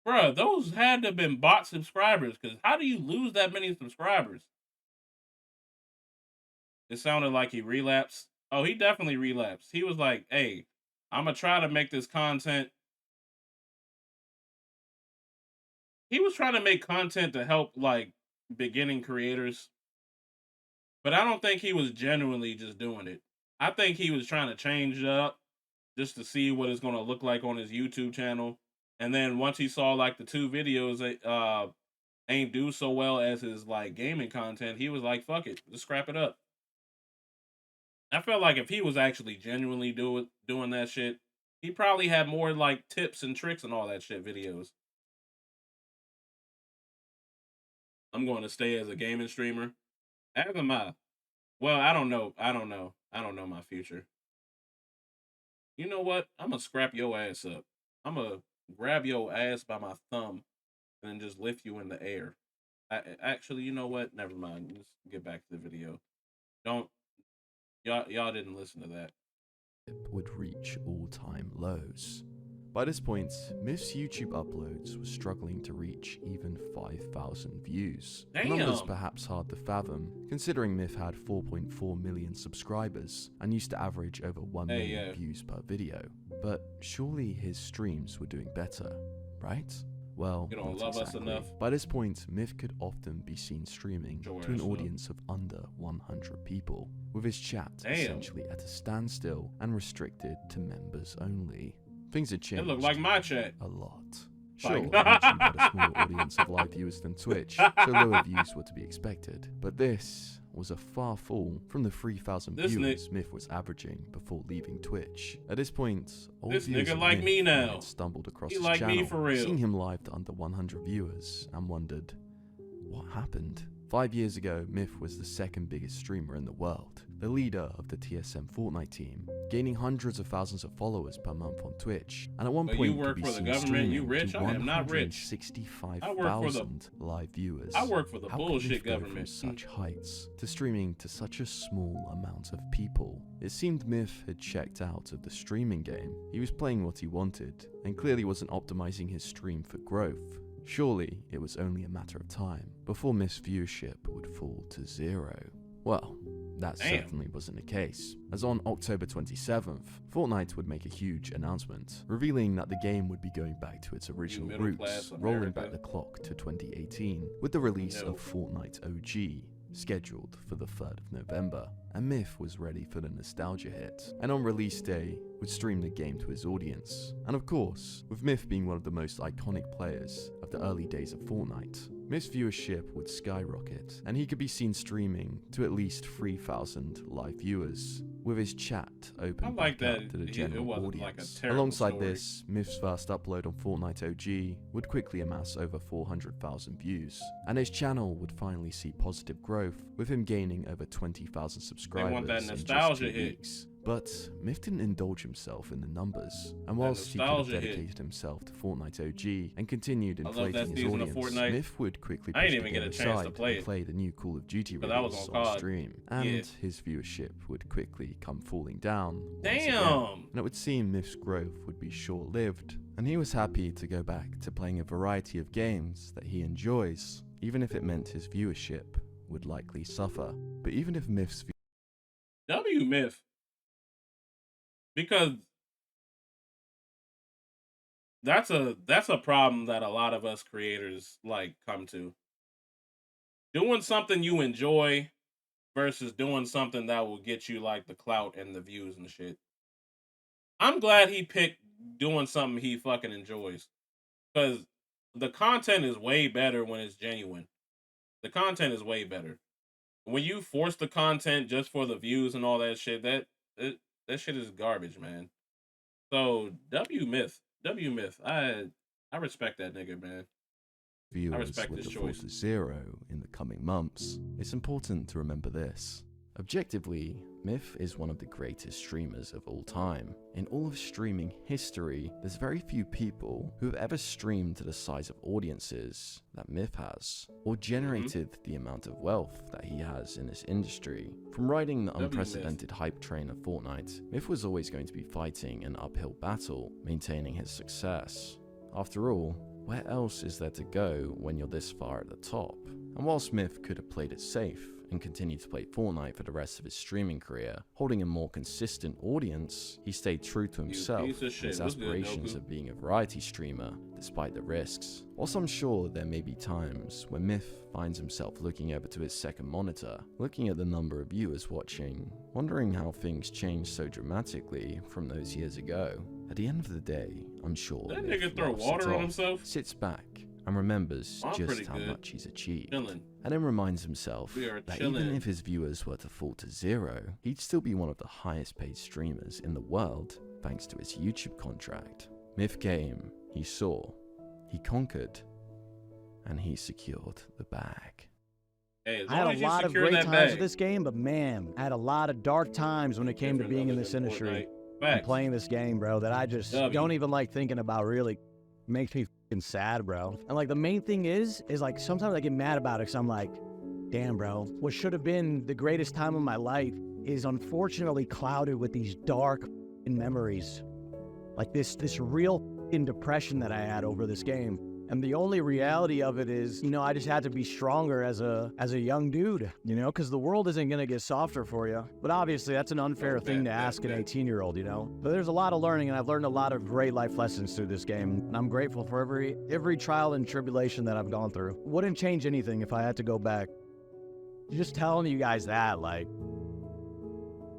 Bruh, those had to have been bot subscribers, because how do you lose that many subscribers? It sounded like he relapsed. Oh, he definitely relapsed. He was like, hey, I'm going to try to make this content. He was trying to make content to help, like, beginning creators. But I don't think he was genuinely just doing it. I think he was trying to change it up just to see what it's going to look like on his YouTube channel. And then once he saw, like, the two videos that ain't do so well as his, like, gaming content, he was like, fuck it, just scrap it up. I felt like if he was actually genuinely doing that shit, he probably had more, like, tips and tricks and all that shit videos. I'm going to stay as a gaming streamer. As am I. Well, I don't know. I don't know my future. You know what? I'm going to scrap your ass up. I'm going to grab your ass by my thumb and then just lift you in the air. Actually, you know what? Never mind. Let's get back to the video. Y'all didn't listen to that. would reach all-time lows. By this point, Myth's YouTube uploads were struggling to reach even 5,000 views. The numbers Damn. perhaps hard to fathom, considering Myth had 4.4 million subscribers and used to average over 1 million views per video. But surely his streams were doing better, right? Well, You don't not love us exactly. enough. By this point, Myth could often be seen streaming Sure to an as fuck. audience of under 100 people, with his chat Damn. essentially at a standstill and restricted to members only. Things had changed. It looked like my chat. A lot. Sure, Like- YouTube had a smaller audience of live viewers than Twitch, so lower views were to be expected. But this was a far fall from the 3,000 This viewers Myth was averaging before leaving Twitch. At this point, old This viewers nigga of like Myth me who now. had stumbled across He his like me channel, for real. seeing him live to under 100 viewers, and wondered, what happened? 5 years ago, Myth was the second biggest streamer in the world, the leader of the TSM Fortnite team, gaining hundreds of thousands of followers per month on Twitch, and at one But point you work could be for the seen government, you streaming rich? to I am not rich. 165,000 live viewers. I work for the How could bullshit Myth go government. from such heights to streaming to such a small amount of people? It seemed Myth had checked out of the streaming game. He was playing what he wanted, and clearly wasn't optimizing his stream for growth. Surely it was only a matter of time before Myth's viewership would fall to 0. Well, that Damn. certainly wasn't the case, as on October 27th, Fortnite would make a huge announcement, revealing that the game would be going back to its original middle-class roots, rolling America. back the clock to 2018, with the release No. of Fortnite OG, scheduled for the 3rd of November, and Myth was ready for the nostalgia hit, and on release day, would stream the game to his audience. And of course, with Myth being one of the most iconic players of the early days of Fortnite, Myth's viewership would skyrocket, and he could be seen streaming to at least 3,000 live viewers, with his chat open I like back up that to the it general wasn't like a audience. terrible Alongside story. this, Myth's first upload on Fortnite OG would quickly amass over 400,000 views, and his channel would finally see positive growth, with him gaining over 20,000 subscribers want that in just nostalgia 2 hit. weeks. But Myth didn't indulge himself in the numbers, and whilst he could have nostalgia hit. dedicated himself to Fortnite OG and continued I love inflating that his season of audience, Fortnite. Myth would quickly I push didn't the even get game a chance to aside play and it. play the new Call of Duty 'Cause I was release on on COD. stream, and Yeah. his viewership would quickly come falling down. once Damn. again. And it would seem Myth's growth would be short-lived, and he was happy to go back to playing a variety of games that he enjoys, even if it meant his viewership would likely suffer. But even if Myth's W Myth. Because that's a problem that a lot of us creators like come to. Doing something you enjoy versus doing something that will get you like the clout and the views and shit. I'm glad he picked doing something he fucking enjoys. Because the content is way better when it's genuine. The content is way better. When you force the content just for the views and all that shit, that shit is garbage, man. So W Myth. I respect that nigga, man. viewers respect with this the fall choice. to 0 in the coming months, it's important to remember this. Objectively, Myth is one of the greatest streamers of all time. In all of streaming history, there's very few people who have ever streamed to the size of audiences that Myth has, or generated the amount of wealth that he has in this industry. From riding the unprecedented hype train of Fortnite, Myth was always going to be fighting an uphill battle, maintaining his success. After all, where else is there to go when you're this far at the top? And while Myth could have played it safe and continued to play Fortnite for the rest of his streaming career, holding a more consistent audience, he stayed true to himself piece of and shit. his What's good, aspirations Goku? of being a variety streamer, despite the risks. Whilst I'm sure there may be times when Myth finds himself looking over to his second monitor, looking at the number of viewers watching, wondering how things changed so dramatically from those years ago. At the end of the day, I'm sure That Myth nigga throw laughs it water on off, himself? sits back, and remembers I'm just pretty how good. much he's achieved. Chillin'. And then reminds himself We are that even chillin'. if his viewers were to fall to 0, he'd still be one of the highest paid streamers in the world thanks to his YouTube contract. Myth came, he saw, he conquered, and he secured the bag. Hey, as I had long a as you lot of secure great that times bag. with this game, but man, I had a lot of dark times when it came to Different being in other this than industry Fortnite. and Facts. playing this game, bro, that I just W. don't even like thinking about. Really makes me fucking sad, bro. And like the main thing is like sometimes I get mad about it because I'm like, damn, bro, what should have been the greatest time of my life is unfortunately clouded with these dark memories. Like this real fucking depression that I had over this game. And the only reality of it is, you know, I just had to be stronger as a young dude, you know, because the world isn't going to get softer for you. But obviously, that's an unfair thing to ask an 18-year-old, you know. But there's a lot of learning, and I've learned a lot of great life lessons through this game. And I'm grateful for every trial and tribulation that I've gone through. Wouldn't change anything if I had to go back. Just telling you guys that, like,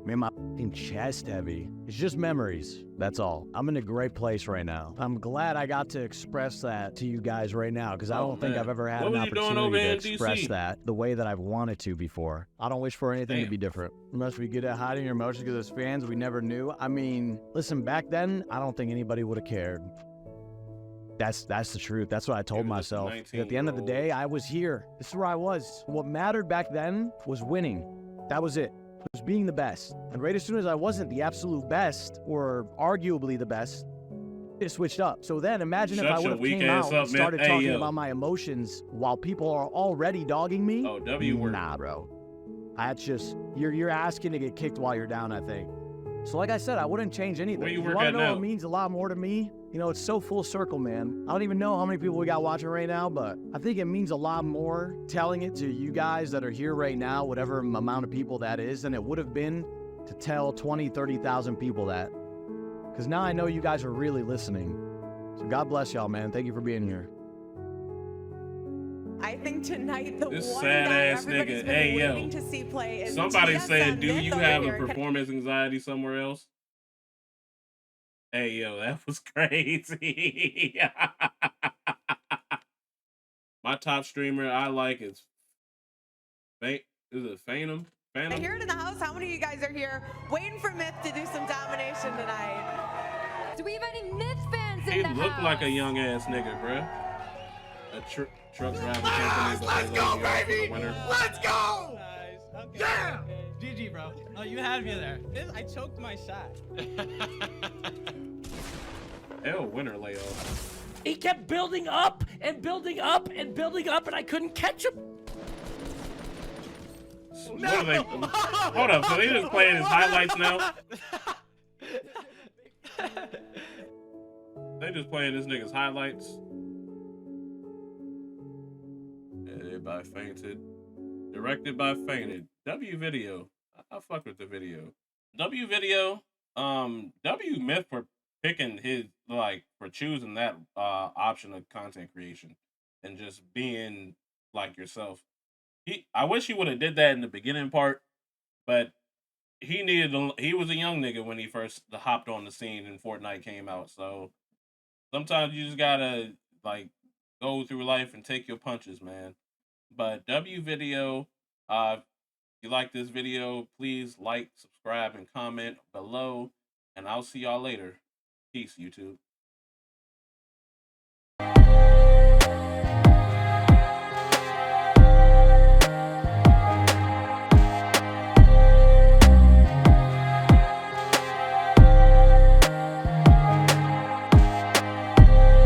made my fucking chest heavy. It's just memories. That's all. I'm in a great place right now. I'm glad I got to express that to you guys right now, because I don't think I've ever had an opportunity to express that the way that I've wanted to before. I don't wish for anything to be different. You must be good at hiding your emotions because as fans, we never knew. I mean, listen, back then, I don't think anybody would have cared. That's the truth. That's what I told myself. At the end of the day, I was here. This is where I was. What mattered back then was winning. That was it. It was being the best. And right as soon as I wasn't the absolute best, or arguably the best, it switched up. So then imagine if I would have came out and started talking about my emotions while people are already dogging me. Oh, W word. Nah, bro. That's just, you're asking to get kicked while you're down, I think. So like I said, I wouldn't change anything. Where you If work want at to know now? what means a lot more to me? You know, it's so full circle, man. I don't even know how many people we got watching right now, but I think it means a lot more telling it to you guys that are here right now, whatever amount of people that is, than it would have been to tell 20, 30,000 people that. Because now I know you guys are really listening. So God bless y'all, man. Thank you for being here. I think tonight the This one sad guy ass everybody's nigga. been Hey, waiting yo. to see play is Somebody TSM said, do Myth you over have a here. performance anxiety somewhere else? Hey, yo, that was crazy. My top streamer I like is Phantom? I hear it in the house. How many of you guys are here waiting for Myth to do some domination tonight? Do we have any Myth fans He in the looked house? like a young ass nigga, bruh. A truck driving company. Let's go, baby! Winner. Let's go! Nice. Okay. Yeah! GG, bro. Oh, you had me there. I choked my shot. Hell, winner layoff. He kept building up and building up and building up, and I couldn't catch him. What are they? Hold up, so they just playing his highlights now? They just playing this nigga's highlights. Edited by Fainted. Directed by Fainted. W Video. I fuck with the video. W Video. W Myth for picking his, like, for choosing that option of content creation and just being like yourself. I wish he would have did that in the beginning part, but he was a young nigga when he first hopped on the scene and Fortnite came out. So sometimes you just gotta, like, go through life and take your punches, man. But W Video, if you like this video, please like, subscribe, and comment below. And I'll see y'all later. Peace, YouTube.